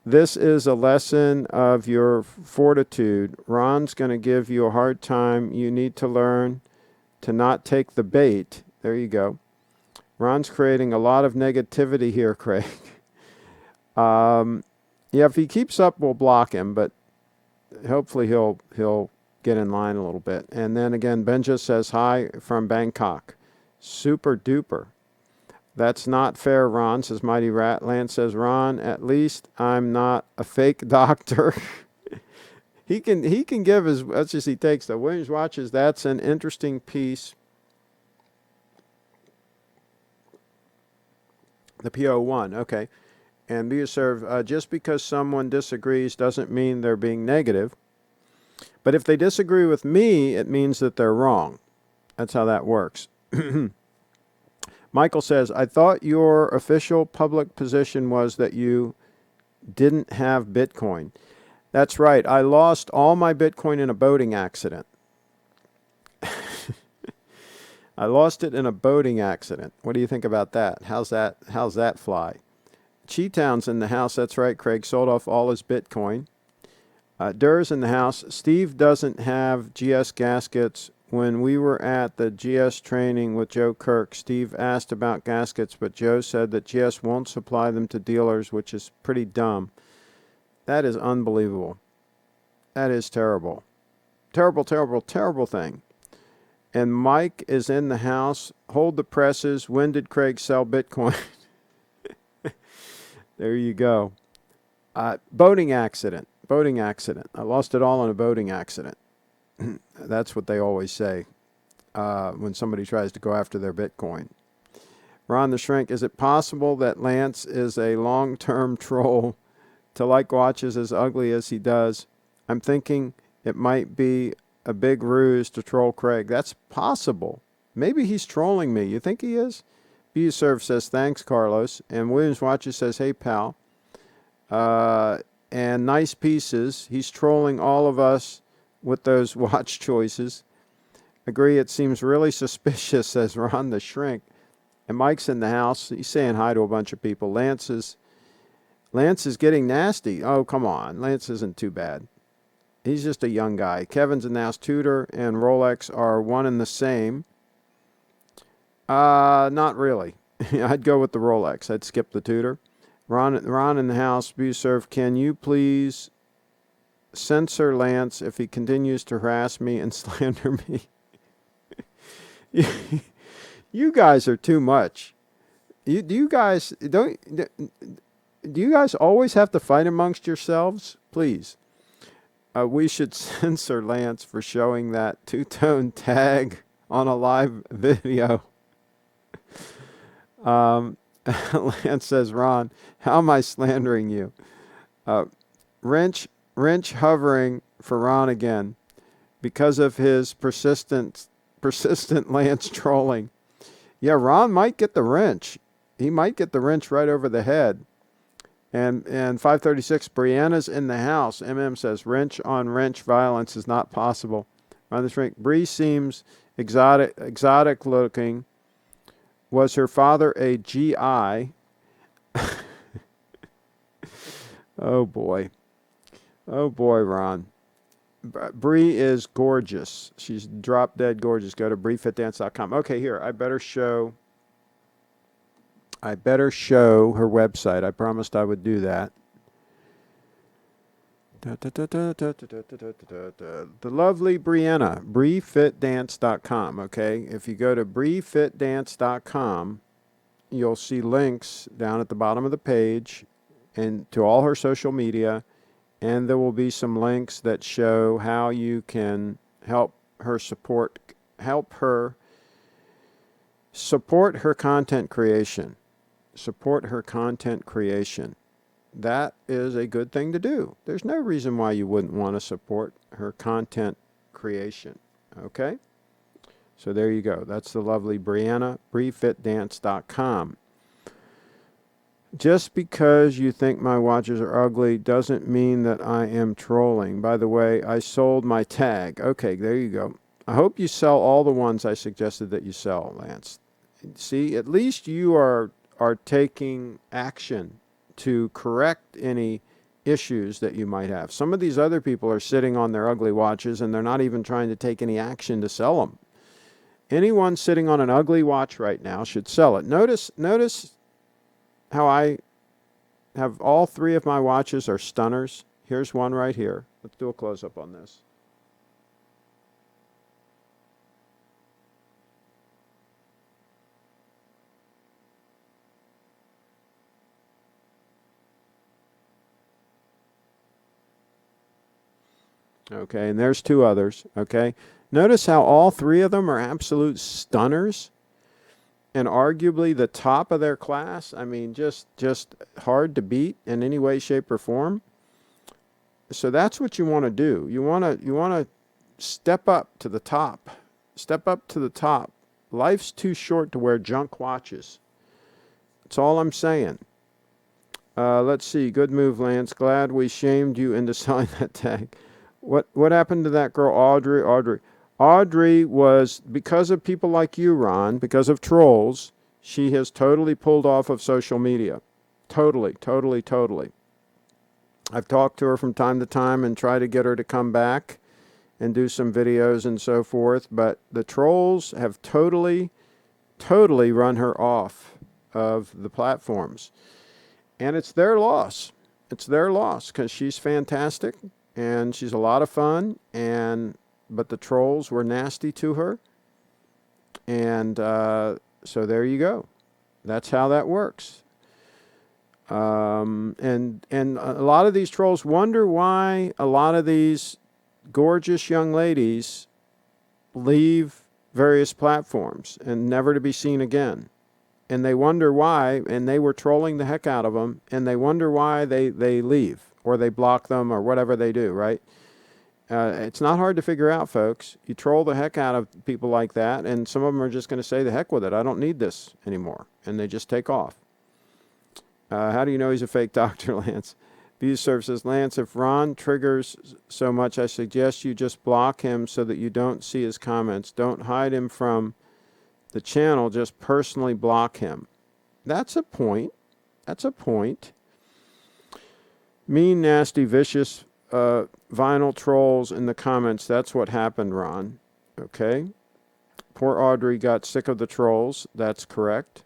is a lesson of your fortitude. Ron's going to give you a hard time. You need to learn to not take the bait. There you go. Ron's creating a lot of negativity here, Craig. Yeah, if he keeps up, we'll block him, but hopefully he'll get in line a little bit. And then again, Benja says hi from Bangkok. Super duper. That's not fair, Ron, says Mighty Rat. Lance says, Ron, at least I'm not a fake doctor. he can give as much as he takes. The Williams watches, that's an interesting piece. The PO1, okay. And be served, just because someone disagrees doesn't mean they're being negative. But if they disagree with me, it means that they're wrong. That's how that works. Michael says, I thought your official public position was that you didn't have Bitcoin. That's right. I lost all my Bitcoin in a boating accident. I lost it in a boating accident. What do you think about that? How's that fly? Cheetown's in the house. That's right. Craig sold off all his Bitcoin. Durr's in the house. Steve doesn't have GS gaskets. When we were at the GS training with Joe Kirk, Steve asked about gaskets, but Joe said that GS won't supply them to dealers, which is pretty dumb. That is unbelievable. That is terrible. Terrible, terrible, terrible thing. And Mike is in the house. Hold the presses. When did Craig sell Bitcoin? There you go. Boating accident. Boating accident. I lost it all in a boating accident. That's what they always say when somebody tries to go after their Bitcoin. Ron the Shrink, is it possible that Lance is a long-term troll to like watches as ugly as he does? I'm thinking it might be a big ruse to troll Craig. That's possible. Maybe he's trolling me. You think he is? BUserve says, thanks, Carlos. And Williams Watches says, hey, pal. And nice pieces. He's trolling all of us with those watch choices. Agree, it seems really suspicious, says Ron the Shrink. And Mike's in the house. He's saying hi to a bunch of people. Lance is getting nasty. Oh, come on. Lance isn't too bad. He's just a young guy. Kevin's in the house. Tudor and Rolex are one and the same. Not really. I'd go with the Rolex. I'd skip the Tudor. Ron in the house. BUserve, can you please censor Lance if he continues to harass me and slander me? You guys are too much. Do you guys always have to fight amongst yourselves? Please. We should censor Lance for showing that two-tone tag on a live video. Lance says, Ron, how am I slandering you? Wrench hovering for Ron again because of his persistent Lance trolling. Yeah, Ron might get the wrench. He might get the wrench right over the head. And 536, Brianna's in the house. MM says, wrench on wrench violence is not possible. On this rink, Bree seems exotic looking. Was her father a GI? Oh boy. Oh boy, Ron. Bree is gorgeous. She's drop dead gorgeous. Go to briefitdance.com. Okay, here. I better show her website. I promised I would do that. The lovely Brianna, briefitdance.com. Okay, if you go to briefitdance.com, you'll see links down at the bottom of the page and to all her social media, and there will be some links that show how you can help her support her content creation. Support her content creation. That is a good thing to do. There's no reason why you wouldn't want to support her content creation. Okay? So there you go. That's the lovely Brianna, briefitdance.com. Just because you think my watches are ugly doesn't mean that I am trolling. By the way, I sold my tag. Okay, there you go. I hope you sell all the ones I suggested that you sell, Lance. See, at least you are taking action to correct any issues that you might have. Some of these other people are sitting on their ugly watches and they're not even trying to take any action to sell them. Anyone sitting on an ugly watch right now should sell it. Notice how I have all three of my watches are stunners. Here's one right here. Let's do a close-up on this. Okay, and there's two others, okay? Notice how all three of them are absolute stunners, and arguably the top of their class. I mean, just hard to beat in any way, shape, or form. So that's what you want to do. You want to step up to the top. Step up to the top. Life's too short to wear junk watches. That's all I'm saying. Let's see. Good move, Lance. Glad we shamed you into selling that tag. What happened to that girl, Audrey? Audrey was, because of people like you, Ron, because of trolls, she has totally pulled off of social media. Totally. I've talked to her from time to time and tried to get her to come back and do some videos and so forth, but the trolls have totally run her off of the platforms. And it's their loss. It's their loss because she's fantastic. And she's a lot of fun, but the trolls were nasty to her. And so there you go. That's how that works. And a lot of these trolls wonder why a lot of these gorgeous young ladies leave various platforms and never to be seen again. And they wonder why, and they were trolling the heck out of them, and they wonder why they leave. Or they block them, or whatever they do, right? It's not hard to figure out, folks. You troll the heck out of people like that, and some of them are just going to say, the heck with it, I don't need this anymore. And they just take off. How do you know he's a fake doctor, Lance? View Services, Lance, if Ron triggers so much, I suggest you just block him so that you don't see his comments. Don't hide him from the channel, just personally block him. That's a point. Mean, nasty, vicious vinyl trolls in the comments. That's what happened, Ron. Okay? Poor Audrey got sick of the trolls. That's correct.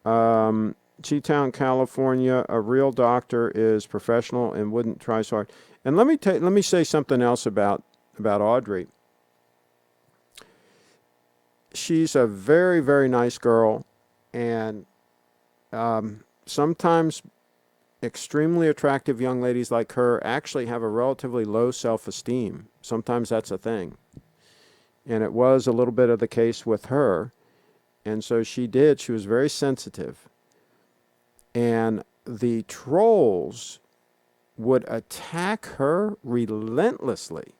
G-Town, California, a real doctor is professional and wouldn't try so hard. And let me say something else about Audrey. She's a very, very nice girl, and sometimes extremely attractive young ladies like her actually have a relatively low self-esteem. Sometimes that's a thing. And it was a little bit of the case with her. And so she was very sensitive. And the trolls would attack her relentlessly.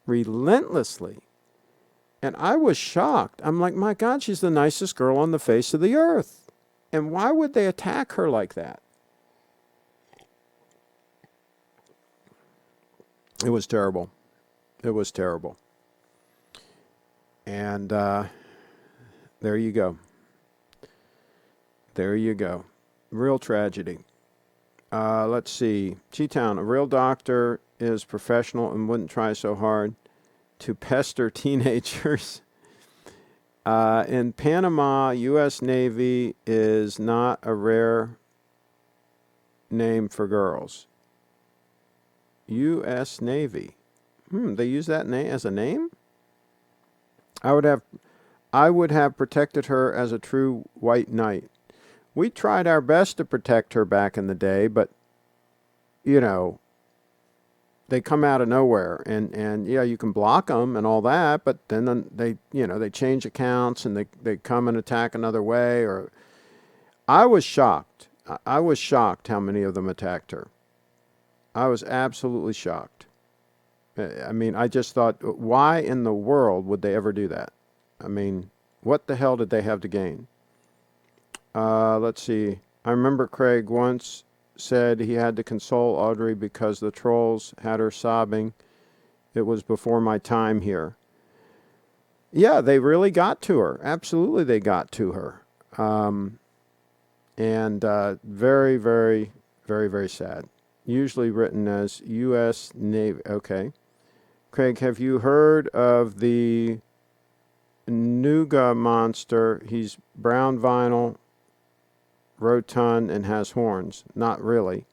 And I was shocked. I'm like, my God, she's the nicest girl on the face of the earth. And why would they attack her like that? It was terrible. And there you go. Real tragedy. Let's see. G-Town, a real doctor is professional and wouldn't try so hard to pester teenagers. In Panama, U.S. Navy is not a rare name for girls. U.S. Navy. They use that name as a name? I would have protected her as a true white knight. We tried our best to protect her back in the day, but, you know, they come out of nowhere. And yeah, you can block them and all that, but then they, you know, they change accounts and they come and attack another way. Or I was shocked. I was shocked how many of them attacked her. I was absolutely shocked. I mean, I just thought, why in the world would they ever do that? I mean, what the hell did they have to gain? Let's see. I remember Craig once said he had to console Audrey because the trolls had her sobbing. It was before my time here. Yeah, they really got to her. Absolutely, they got to her. And very, very, very, very sad. Usually written as U.S. Navy. Okay. Craig, have you heard of the Nuga monster? He's brown vinyl, rotund, and has horns. Not really.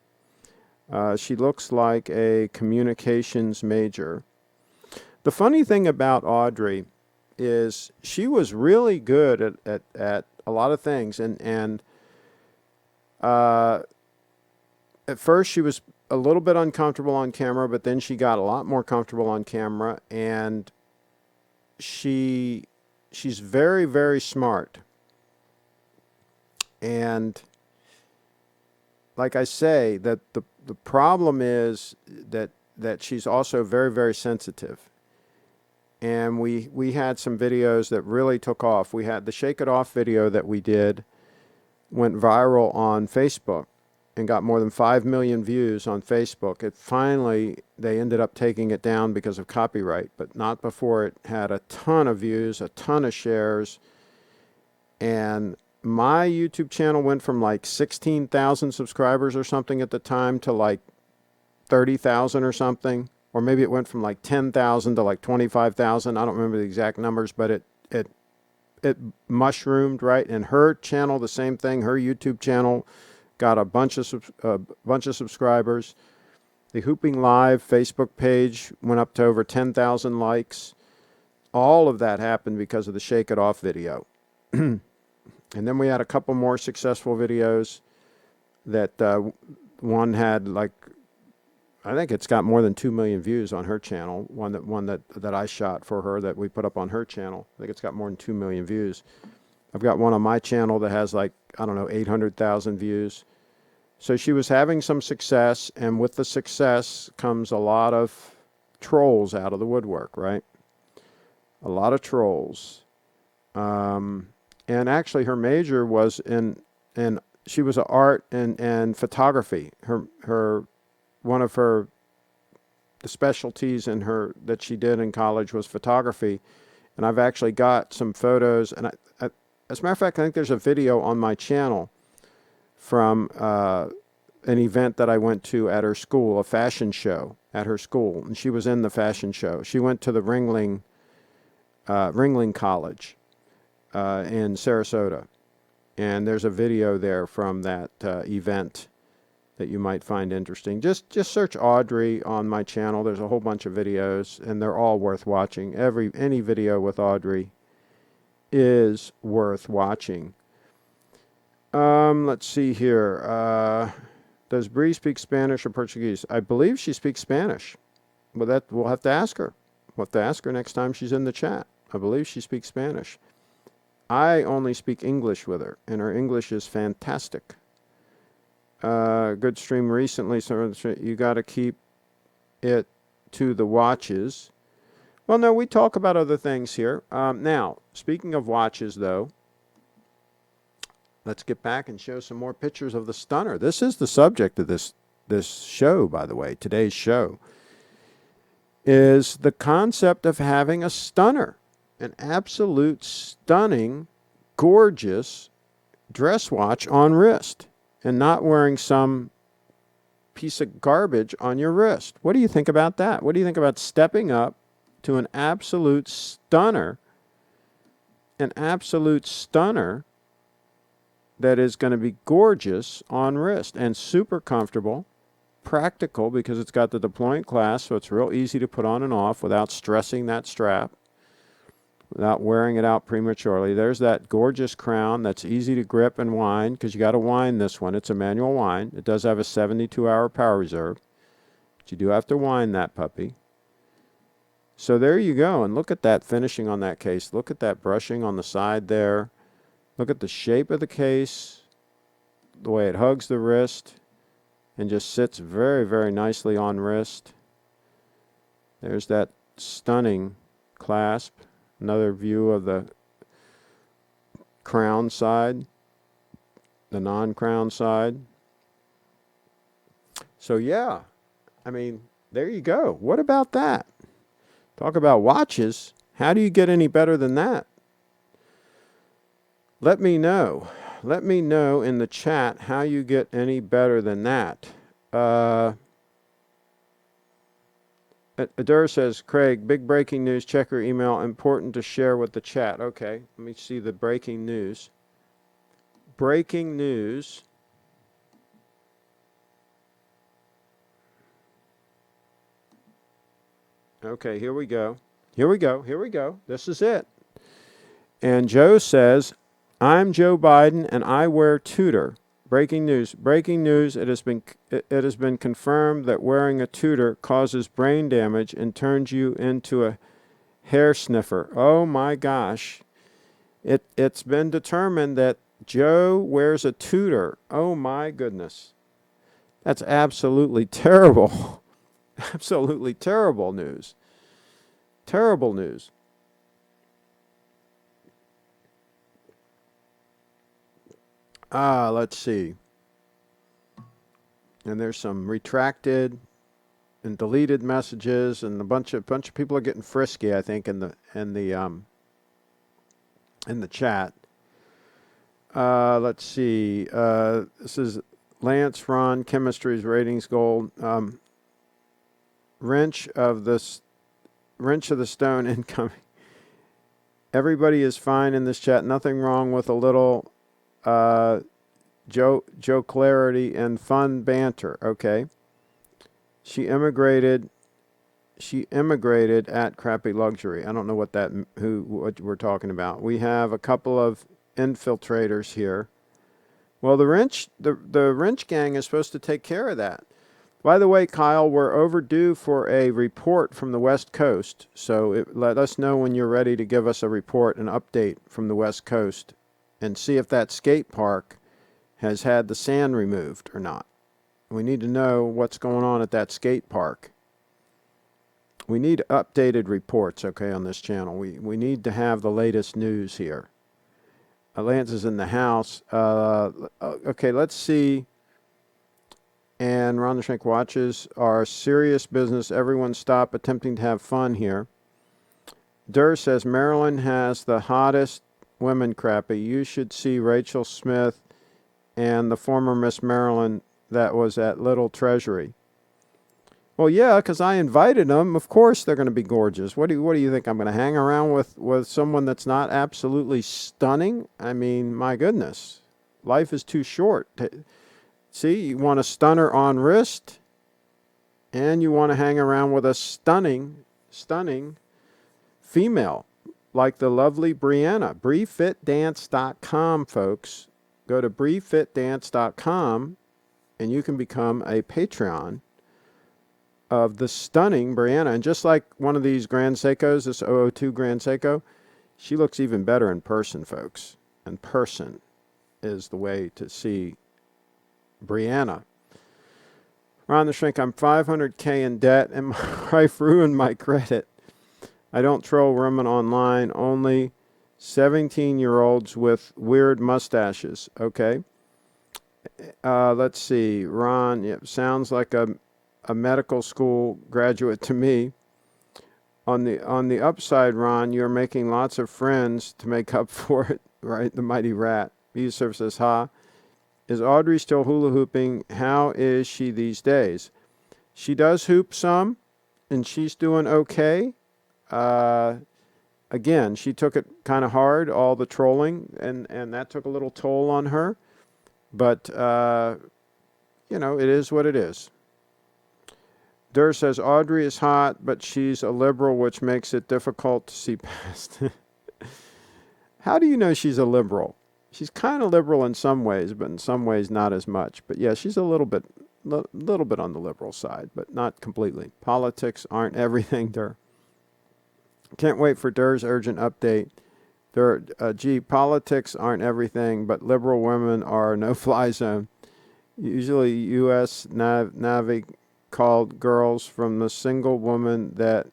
She looks like a communications major. The funny thing about Audrey is she was really good at a lot of things. And at first she was a little bit uncomfortable on camera, but then she got a lot more comfortable on camera. And she's very, very smart. And like I say, that the problem is that she's also very, very sensitive. And we had some videos that really took off. We had the Shake It Off video that we did, went viral on Facebook and got more than 5 million views on Facebook. It finally, they ended up taking it down because of copyright, but not before it had a ton of views, a ton of shares. And my YouTube channel went from like 16,000 subscribers or something at the time to like 30,000 or something. Or maybe it went from like 10,000 to like 25,000. I don't remember the exact numbers, but it mushroomed, right? And her channel, the same thing. Her YouTube channel got a bunch of subscribers. The Hooping Live Facebook page went up to over 10,000 likes. All of that happened because of the Shake It Off video. And then we had a couple more successful videos that one had like, I think it's got more than 2 million views on her channel. One that I shot for her that we put up on her channel. I think it's got more than 2 million views. I've got one on my channel that has like, I don't know, 800,000 views. So she was having some success, and with the success comes a lot of trolls out of the woodwork, right? A lot of trolls. And actually her major was she was an art and photography. One of the specialties that she did in college was photography. And I've actually got some photos. And I, as a matter of fact, I think there's a video on my channel from an event that I went to at her school, a fashion show at her school. And she was in the fashion show. She went to the Ringling College in Sarasota. And there's a video there from that event that you might find interesting. Just search Audrey on my channel. There's a whole bunch of videos, and they're all worth watching. Any video with Audrey is worth watching. Let's see here. Does Bree speak Spanish or Portuguese? I believe she speaks Spanish. But we'll have to ask her. We'll have to ask her next time she's in the chat. I believe she speaks Spanish. I only speak English with her, and her English is fantastic. Good stream recently, so you got to keep it to the watches. Well, no, we talk about other things here. Now, speaking of watches, though, let's get back and show some more pictures of the stunner. This is the subject of this show, by the way. Today's show is the concept of having a stunner, an absolute stunning, gorgeous dress watch on wrist. And not wearing some piece of garbage on your wrist. What do you think about that? What do you think about stepping up to an absolute stunner that is going to be gorgeous on wrist and super comfortable, practical because it's got the deployant clasp, so it's real easy to put on and off without stressing that strap, without wearing it out prematurely. There's that gorgeous crown that's easy to grip and wind, because you got to wind this one. It's a manual wind. It does have a 72-hour power reserve, but you do have to wind that puppy. So there you go, and look at that finishing on that case. Look at that brushing on the side there. Look at the shape of the case, the way it hugs the wrist, and just sits very, very nicely on wrist. There's that stunning clasp. Another view of the crown side, the non-crown side. So yeah, I mean, there you go. What about that? Talk about watches. How do you get any better than that? Let me know. Let me know in the chat how you get any better than that. Adur says, Craig, big breaking news, check your email, important to share with the chat. Okay, let me see the breaking news. Breaking news. Okay, here we go. Here we go. This is it. And Joe says, I'm Joe Biden and I wear Tudor. Breaking news. It has been confirmed that wearing a Tudor causes brain damage and turns you into a hair sniffer. Oh my gosh. It's been determined that Joe wears a Tudor. Oh my goodness. That's absolutely terrible. Absolutely terrible news. Terrible news. Let's see. And there's some retracted and deleted messages, and a bunch of people are getting frisky, I think, in the chat. Let's see. This is Lance Ron, Chemistry's Ratings Gold. Wrench of the Stone incoming. Everybody is fine in this chat. Nothing wrong with a little Joe clarity and fun banter. Okay. She immigrated at Crappy Luxury. I don't know what we're talking about. We have a couple of infiltrators here. Well, the wrench gang is supposed to take care of that. By the way, Kyle, we're overdue for a report from the West Coast. So let us know when you're ready to give us a report, an update from the West Coast, and see if that skate park has had the sand removed or not. We need to know what's going on at that skate park. We need updated reports, okay, on this channel. We need to have the latest news here. Lance is in the house. Okay, let's see. And Ron the Shrink watches are serious business. Everyone stop attempting to have fun here. Durr says, Maryland has the hottest women, Crappy. You should see Rachel Smith and the former Miss Maryland that was at Little Treasury. Well, yeah, because I invited them. Of course they're going to be gorgeous. What do you think? I'm going to hang around with someone that's not absolutely stunning? I mean, my goodness. Life is too short. See, you want a stunner on wrist, and you want to hang around with a stunning female like the lovely Brianna. BrieFitDance.com, folks. Go to BrieFitDance.com, and you can become a Patreon of the stunning Brianna. And just like one of these Grand Seikos, this 002 Grand Seiko, she looks even better in person, folks. In person is the way to see Brianna. Ron the Shrink, I'm $500K in debt, and my wife ruined my credit. I don't troll women online, only 17-year-olds with weird mustaches. Okay. Let's see. Ron, sounds like a medical school graduate to me. On the upside, Ron, you're making lots of friends to make up for it, right? The mighty rat. User says, ha. Is Audrey still hula hooping? How is she these days? She does hoop some, and she's doing okay. Again, she took it kind of hard, all the trolling, and that took a little toll on her. But, you know, it is what it is. Durr says, Audrey is hot, but she's a liberal, which makes it difficult to see past. How do you know she's a liberal? She's kind of liberal in some ways, but in some ways not as much. But yeah, she's a little bit on the liberal side, but not completely. Politics aren't everything, Durr. Can't wait for Durr's urgent update. Durr, gee, politics aren't everything, but liberal women are no-fly zone. Usually U.S. Navy called girls from the single woman that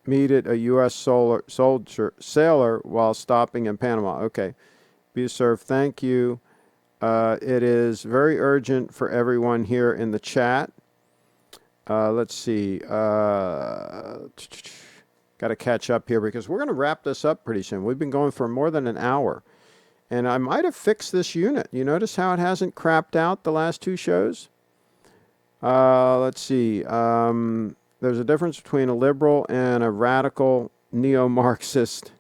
meted a U.S. sailor while stopping in Panama. Okay. Be served. Thank you. It is very urgent for everyone here in the chat. Let's see. Got to catch up here because we're going to wrap this up pretty soon. We've been going for more than an hour. And I might have fixed this unit. You notice how it hasn't crapped out the last two shows? Let's see. There's a difference between a liberal and a radical neo-Marxist.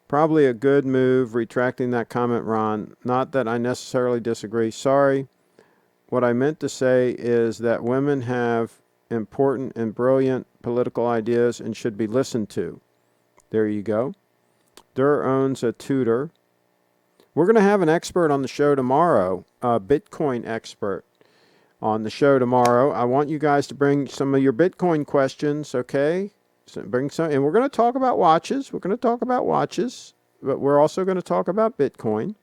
Probably a good move, retracting that comment, Ron. Not that I necessarily disagree. Sorry. What I meant to say is that women have important and brilliant political ideas and should be listened to. There you go. Durr owns a tutor. We're going to have an expert on the show tomorrow, a Bitcoin expert on the show tomorrow. I want you guys to bring some of your Bitcoin questions, okay? So bring some, and we're going to talk about watches. We're going to talk about watches, but we're also going to talk about Bitcoin.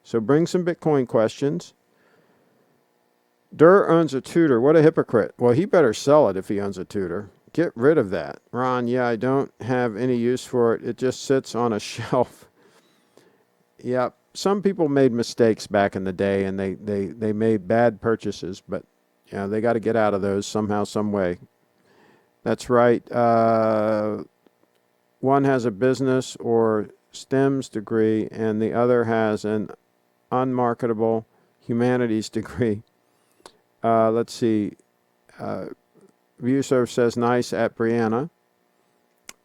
So bring some Bitcoin questions. Durr owns a tutor. What a hypocrite. Well, he better sell it if he owns a tutor. Get rid of that. Ron, yeah, I don't have any use for it. It just sits on a shelf. Yep. Some people made mistakes back in the day, and they made bad purchases, but you know, they got to get out of those somehow, some way. That's right. One has a business or STEMS degree, and the other has an unmarketable humanities degree. Let's see. ViewServe says nice at Brianna.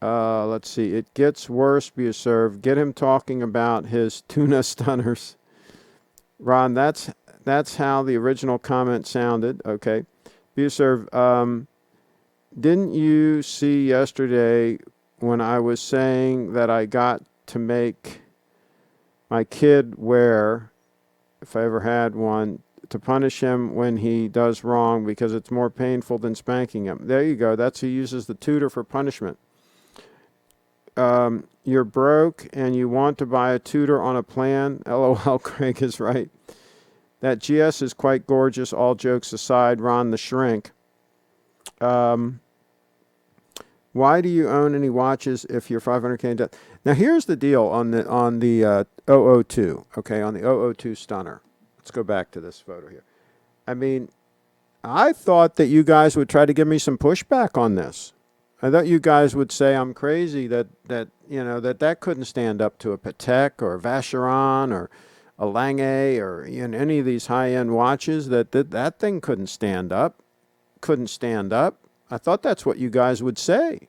Let's see. It gets worse, ViewServe. Get him talking about his tuna stunners. Ron, that's how the original comment sounded. Okay. ViewServe, didn't you see yesterday when I was saying that I got to make my kid wear, if I ever had one, to punish him when he does wrong because it's more painful than spanking him? There you go. That's who uses the tutor for punishment. You're broke and you want to buy a tutor on a plan. LOL, Craig is right. That GS is quite gorgeous, all jokes aside. Ron the Shrink. Why do you own any watches if you're 500K in debt? Now, here's the deal on the 002, okay, on the 002 Stunner. Let's go back to this photo here. I mean, I thought that you guys would try to give me some pushback on this. I thought you guys would say I'm crazy that you know that couldn't stand up to a Patek or a Vacheron or a Lange or any of these high-end watches, that thing couldn't stand up. I thought that's what you guys would say.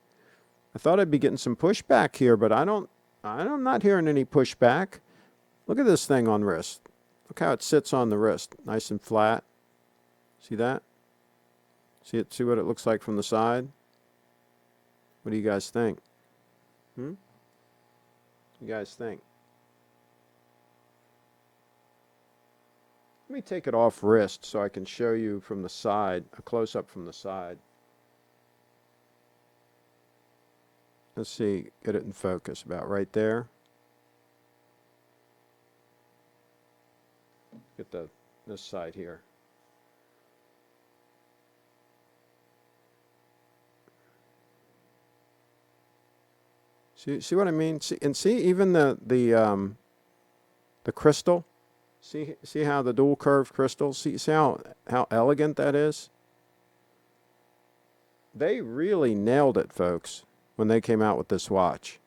I thought I'd be getting some pushback here, but I'm not hearing any pushback. Look at this thing on wrist. Look how it sits on the wrist, nice and flat. See that? See what it looks like from the side? What do you guys think? You guys think? Let me take it off wrist so I can show you from the side, a close-up from the side. Let's see, get it in focus about right there. Get this side here. See what I mean? See even the crystal. See how the dual curved crystal. See how elegant that is. They really nailed it, folks, when they came out with this watch.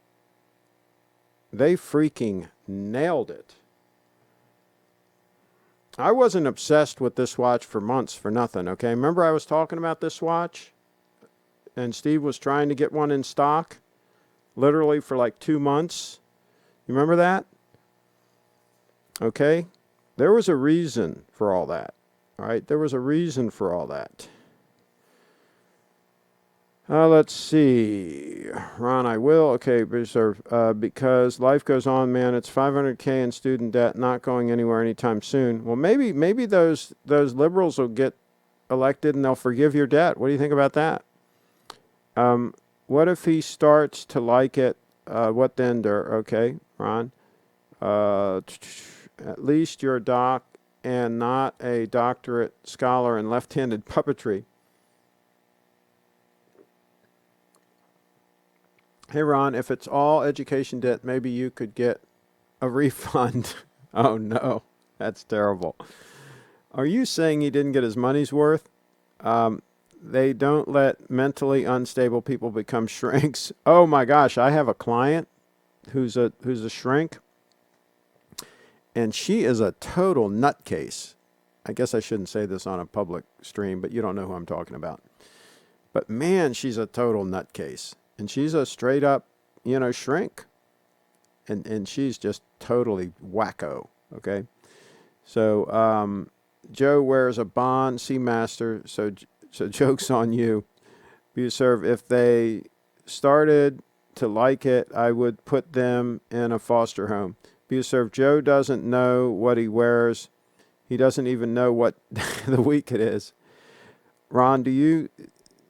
They freaking nailed it. I wasn't obsessed with this watch for months for nothing, okay? Remember I was talking about this watch? And Steve was trying to get one in stock? Literally for like 2 months? You remember that? Okay? There was a reason for all that. All right? There was a reason for all that. Let's see. Ron, I will. Okay, because life goes on, man. It's $500K in student debt, not going anywhere anytime soon. Well, maybe those liberals will get elected and they'll forgive your debt. What do you think about that? What if he starts to like it? What then, Der? Okay, Ron. At least you're a doc and not a doctorate scholar in left-handed puppetry. Hey, Ron, if it's all education debt, maybe you could get a refund. Oh, no. That's terrible. Are you saying he didn't get his money's worth? They don't let mentally unstable people become shrinks. Oh, my gosh. I have a client who's a shrink, and she is a total nutcase. I guess I shouldn't say this on a public stream, but you don't know who I'm talking about. But, man, she's a total nutcase. And she's a straight up, shrink. And she's just totally wacko, okay? So, Joe wears a Bond Seamaster, so joke's on you. Serve, if they started to like it, I would put them in a foster home. Serve, Joe doesn't know what he wears. He doesn't even know what the week it is. Ron, do you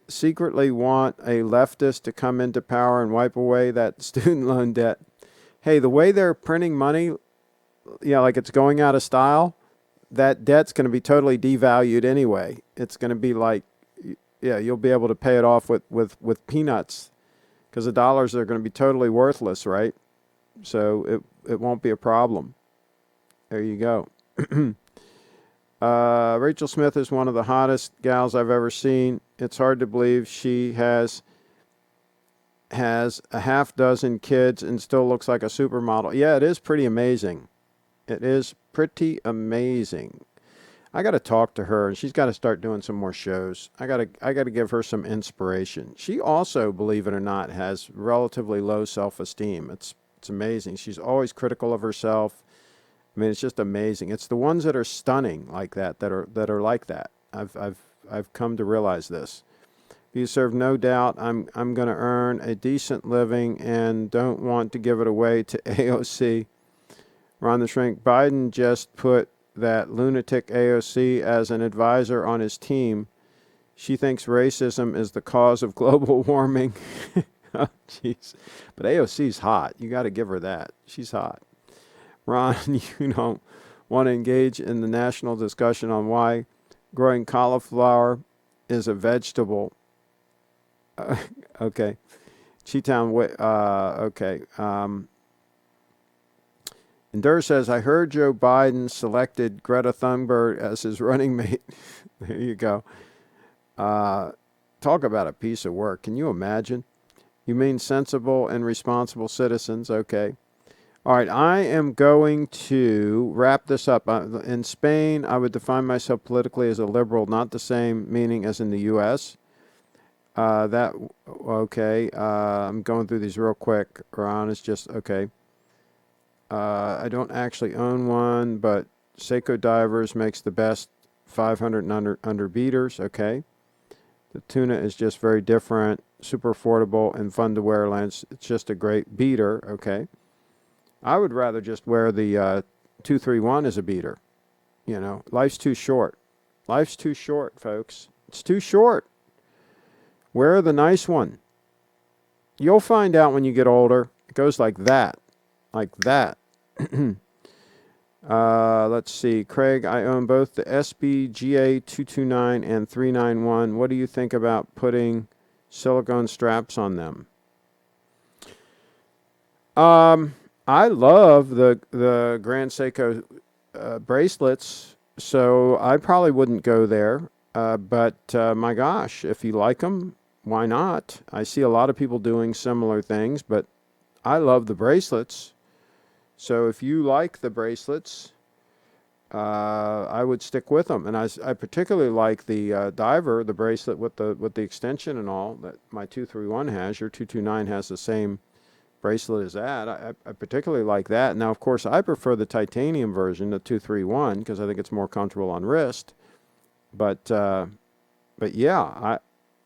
secretly want a leftist to come into power and wipe away that student loan debt? Hey, the way they're printing money, like it's going out of style, that debt's going to be totally devalued anyway. It's going to be like, you'll be able to pay it off with peanuts because the dollars are going to be totally worthless, right? So it won't be a problem. There you go. Rachel Smith is one of the hottest gals I've ever seen. It's hard to believe she has a half dozen kids and still looks like a supermodel. Yeah, it is pretty amazing. It is pretty amazing. I got to talk to her, and she's got to start doing some more shows. I got to give her some inspiration. She also, believe it or not, has relatively low self-esteem. It's amazing. She's always critical of herself. I mean, it's just amazing. It's the ones that are stunning like that are like that. I've come to realize this. You serve, no doubt. I'm going to earn a decent living and don't want to give it away to AOC. Ron the Shrink, Biden just put that lunatic AOC as an advisor on his team. She thinks racism is the cause of global warming. Oh, jeez. But AOC's hot. You got to give her that. She's hot. Ron, you don't want to engage in the national discussion on why growing cauliflower is a vegetable. Okay. Cheetown, okay. And Durr says, I heard Joe Biden selected Greta Thunberg as his running mate. There you go. Talk about a piece of work. Can you imagine? You mean sensible and responsible citizens? Okay. All right, I am going to wrap this up. In Spain, I would define myself politically as a liberal, not the same meaning as in the U.S. Okay. I'm going through these real quick. Ron is just, okay. I don't actually own one, but Seiko Divers makes the best 500 and under beaters. Okay. The tuna is just very different, super affordable, and fun to wear. It's just a great beater. Okay. I would rather just wear the 231 as a beater. Life's too short. Life's too short, folks. It's too short. Wear the nice one. You'll find out when you get older. It goes like that. Like that. Let's see. Craig, I own both the SBGA229 and 391. What do you think about putting silicone straps on them? I love the Grand Seiko bracelets, so I probably wouldn't go there. But my gosh, if you like them, why not? I see a lot of people doing similar things, but I love the bracelets. So if you like the bracelets, I would stick with them. And I particularly like the diver, the bracelet with the extension and all that my 231 has. Your 229 has the same bracelet as that. I particularly like that. Now, of course, I prefer the titanium version, the 231, because I think it's more comfortable on wrist. But yeah, I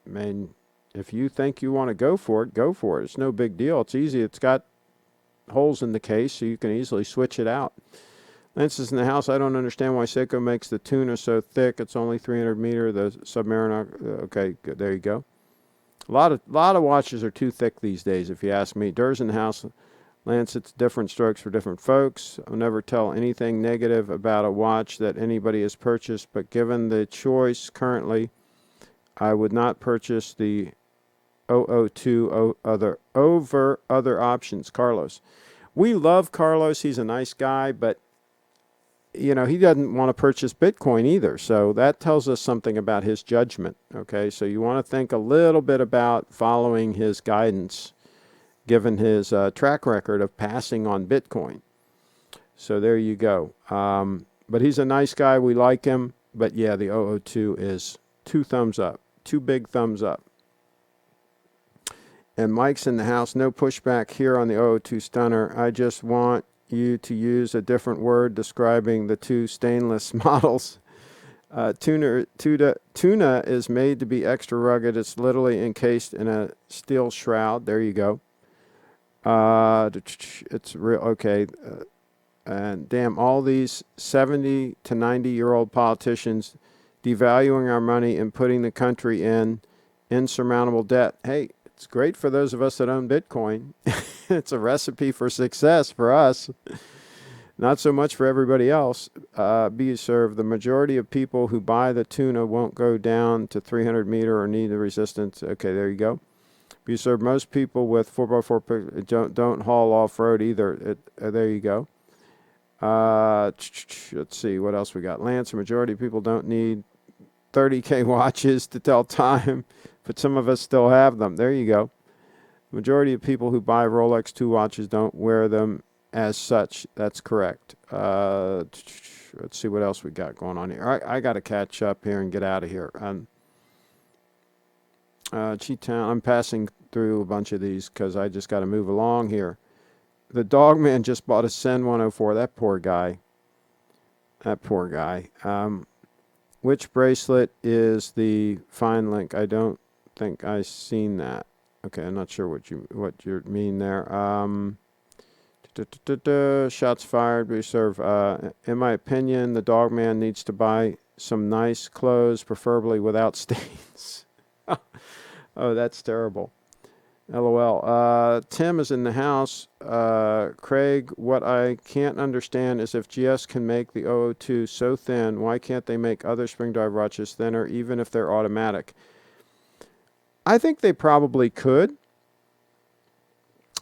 mean, if you think you want to go for it, go for it. It's no big deal. It's easy. It's got holes in the case, so you can easily switch it out. Lance is in the house. I don't understand why Seiko makes the tuna so thick. It's only 300 meter. The Submariner. Okay, good. There you go. A lot of watches are too thick these days, if you ask me. Dur's in the house. Lance, it's different strokes for different folks. I'll never tell anything negative about a watch that anybody has purchased, but given the choice currently, I would not purchase the 002 over other options. Carlos. We love Carlos. He's a nice guy, but he doesn't want to purchase Bitcoin either. So that tells us something about his judgment. Okay, so you want to think a little bit about following his guidance, given his track record of passing on Bitcoin. So there you go. But he's a nice guy. We like him. But yeah, the 002 is 2 thumbs up. 2 big thumbs up. And Mike's in the house. No pushback here on the 002 Stunner. I just want you to use a different word describing the 2 stainless models. Tuna is made to be extra rugged. It's literally encased in a steel shroud. There you go. It's real. Okay. And damn, all these 70 to 90-year-old politicians devaluing our money and putting the country in insurmountable debt. Hey, it's great for those of us that own Bitcoin. It's a recipe for success for us. Not so much for everybody else. Be served. The majority of people who buy the tuna won't go down to 300 meter or need the resistance. Okay, there you go. Be served. Most people with 4x4 don't haul off-road either. There you go. Let's see what else we got. Lance, the majority of people don't need 30K watches to tell time, but some of us still have them. There you go. The majority of people who buy Rolex 2 watches don't wear them as such. That's correct. Let's see what else we got going on here. I got to catch up here and get out of here. Cheetown, I'm passing through a bunch of these because I just got to move along here. The dog man just bought a Sen 104. That poor guy. Which bracelet is the fine link? I don't think I've seen that. Okay, I'm not sure what you mean there. Shots fired. We serve. In my opinion, the dog man needs to buy some nice clothes, preferably without stains. Oh, that's terrible. LOL. Tim is in the house. Craig, what I can't understand is if GS can make the 002 so thin, why can't they make other spring drive watches thinner, even if they're automatic? I think they probably could.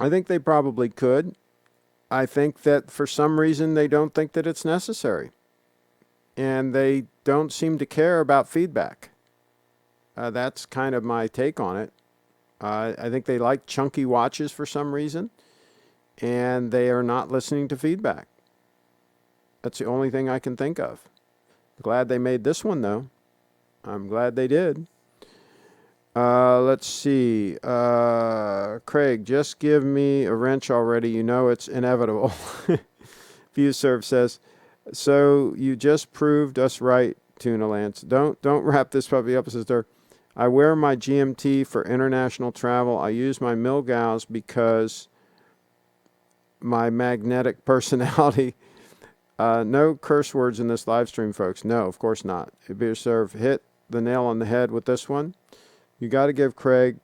I think that for some reason they don't think that it's necessary. And they don't seem to care about feedback. That's kind of my take on it. I think they like chunky watches for some reason, and they are not listening to feedback. That's the only thing I can think of. Glad they made this one, though. I'm glad they did. Let's see. Craig, just give me a wrench already. You know it's inevitable. ViewServe says, so you just proved us right, Tuna Lance. Don't wrap this puppy up, sister. I wear my GMT for international travel. I use my Milgauss because my magnetic personality. No curse words in this live stream, folks. No, of course not. ViewServe hit the nail on the head with this one. You got to give Craig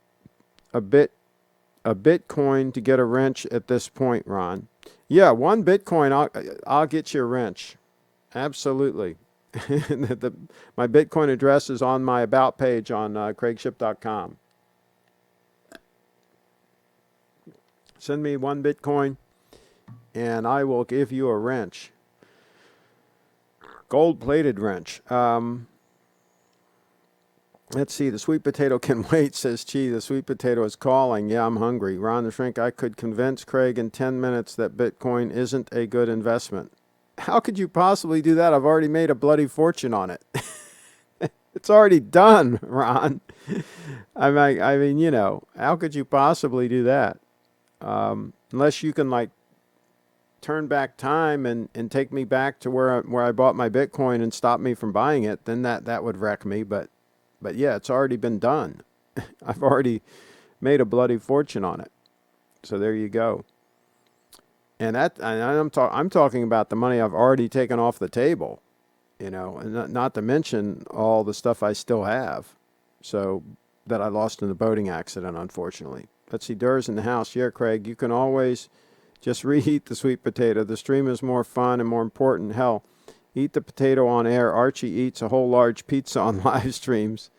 a Bitcoin to get a wrench at this point, Ron. Yeah, 1 Bitcoin, I'll get you a wrench. Absolutely. My Bitcoin address is on my About page on CraigShipp.com. Send me 1 Bitcoin, and I will give you a wrench. Gold-plated wrench. Let's see. The sweet potato can wait, says Chi. The sweet potato is calling. Yeah, I'm hungry. Ron the Shrink, I could convince Craig in 10 minutes that Bitcoin isn't a good investment. How could you possibly do that? I've already made a bloody fortune on it. It's already done, Ron. I mean, you know, how could you possibly do that? Unless you can like turn back time and take me back to where I bought my Bitcoin and stop me from buying it, then that would wreck me. But yeah, it's already been done. I've already made a bloody fortune on it. So there you go. And I'm talking about the money I've already taken off the table, you know, and not to mention all the stuff I still have. So that I lost in the boating accident, unfortunately. Let's see, Durr's in the house. Yeah, Craig, you can always just reheat the sweet potato. The stream is more fun and more important. Hell, eat the potato on air. Archie eats a whole large pizza on live streams.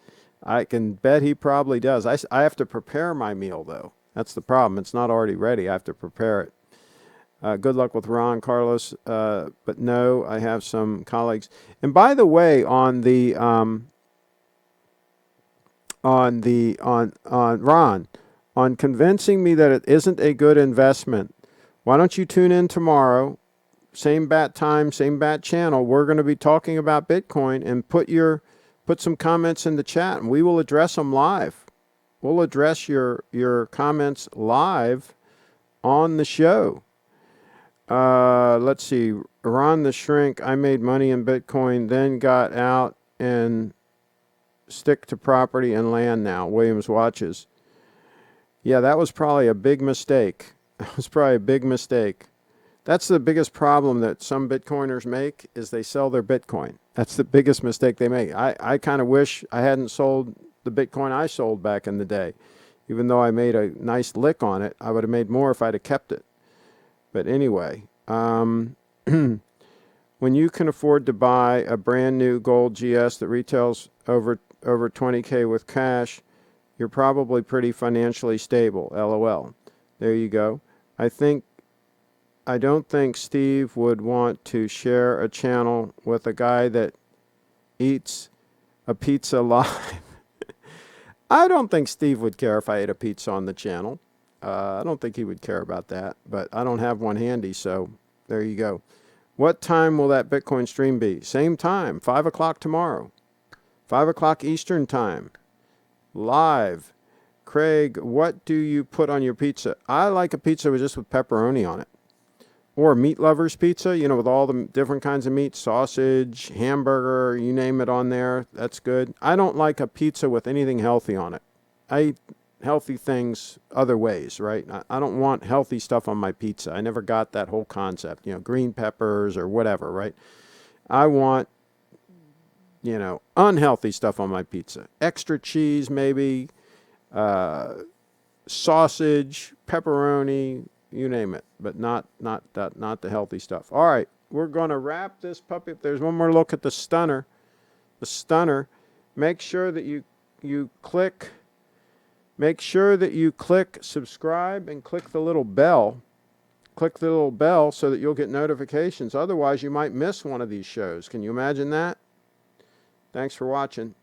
I can bet he probably does. I have to prepare my meal, though. That's the problem. It's not already ready. I have to prepare it. Good luck with Ron, Carlos. But no, I have some colleagues. And by the way, on Ron, on convincing me that it isn't a good investment, why don't you tune in tomorrow? Same bat time, same bat channel. We're going to be talking about Bitcoin, and put some comments in the chat, and we will address them live. We'll address your comments live on the show. Let's see. Ron the Shrink, I made money in Bitcoin, then got out and stick to property and land now. Williams Watches. Yeah, that was probably a big mistake. That was probably a big mistake. That's the biggest problem that some Bitcoiners make, is they sell their Bitcoin. That's the biggest mistake they make. I kind of wish I hadn't sold the Bitcoin I sold back in the day. Even though I made a nice lick on it, I would have made more if I'd have kept it. But anyway, when you can afford to buy a brand new gold GS that retails over 20K with cash, you're probably pretty financially stable. LOL. There you go. I don't think Steve would want to share a channel with a guy that eats a pizza live. I don't think Steve would care if I ate a pizza on the channel. I don't think he would care about that, but I don't have one handy, so there you go. What time will that Bitcoin stream be? Same time, 5 o'clock tomorrow. 5 o'clock Eastern time. Live. Craig, what do you put on your pizza? I like a pizza just with pepperoni on it. Or meat lovers pizza, you know, with all the different kinds of meat, sausage, hamburger, you name it on there. That's good. I don't like a pizza with anything healthy on it. I eat healthy things other ways, right? I don't want healthy stuff on my pizza. I never got that whole concept, you know, green peppers or whatever, right? I want, you know, unhealthy stuff on my pizza. Extra cheese, maybe, sausage, pepperoni, you name it, but not the healthy stuff. All right, we're going to wrap this puppy up. There's one more look at the stunner. The stunner. Make sure that you click subscribe and click the little bell. Click the little bell so that you'll get notifications. Otherwise, you might miss one of these shows. Can you imagine that? Thanks for watching.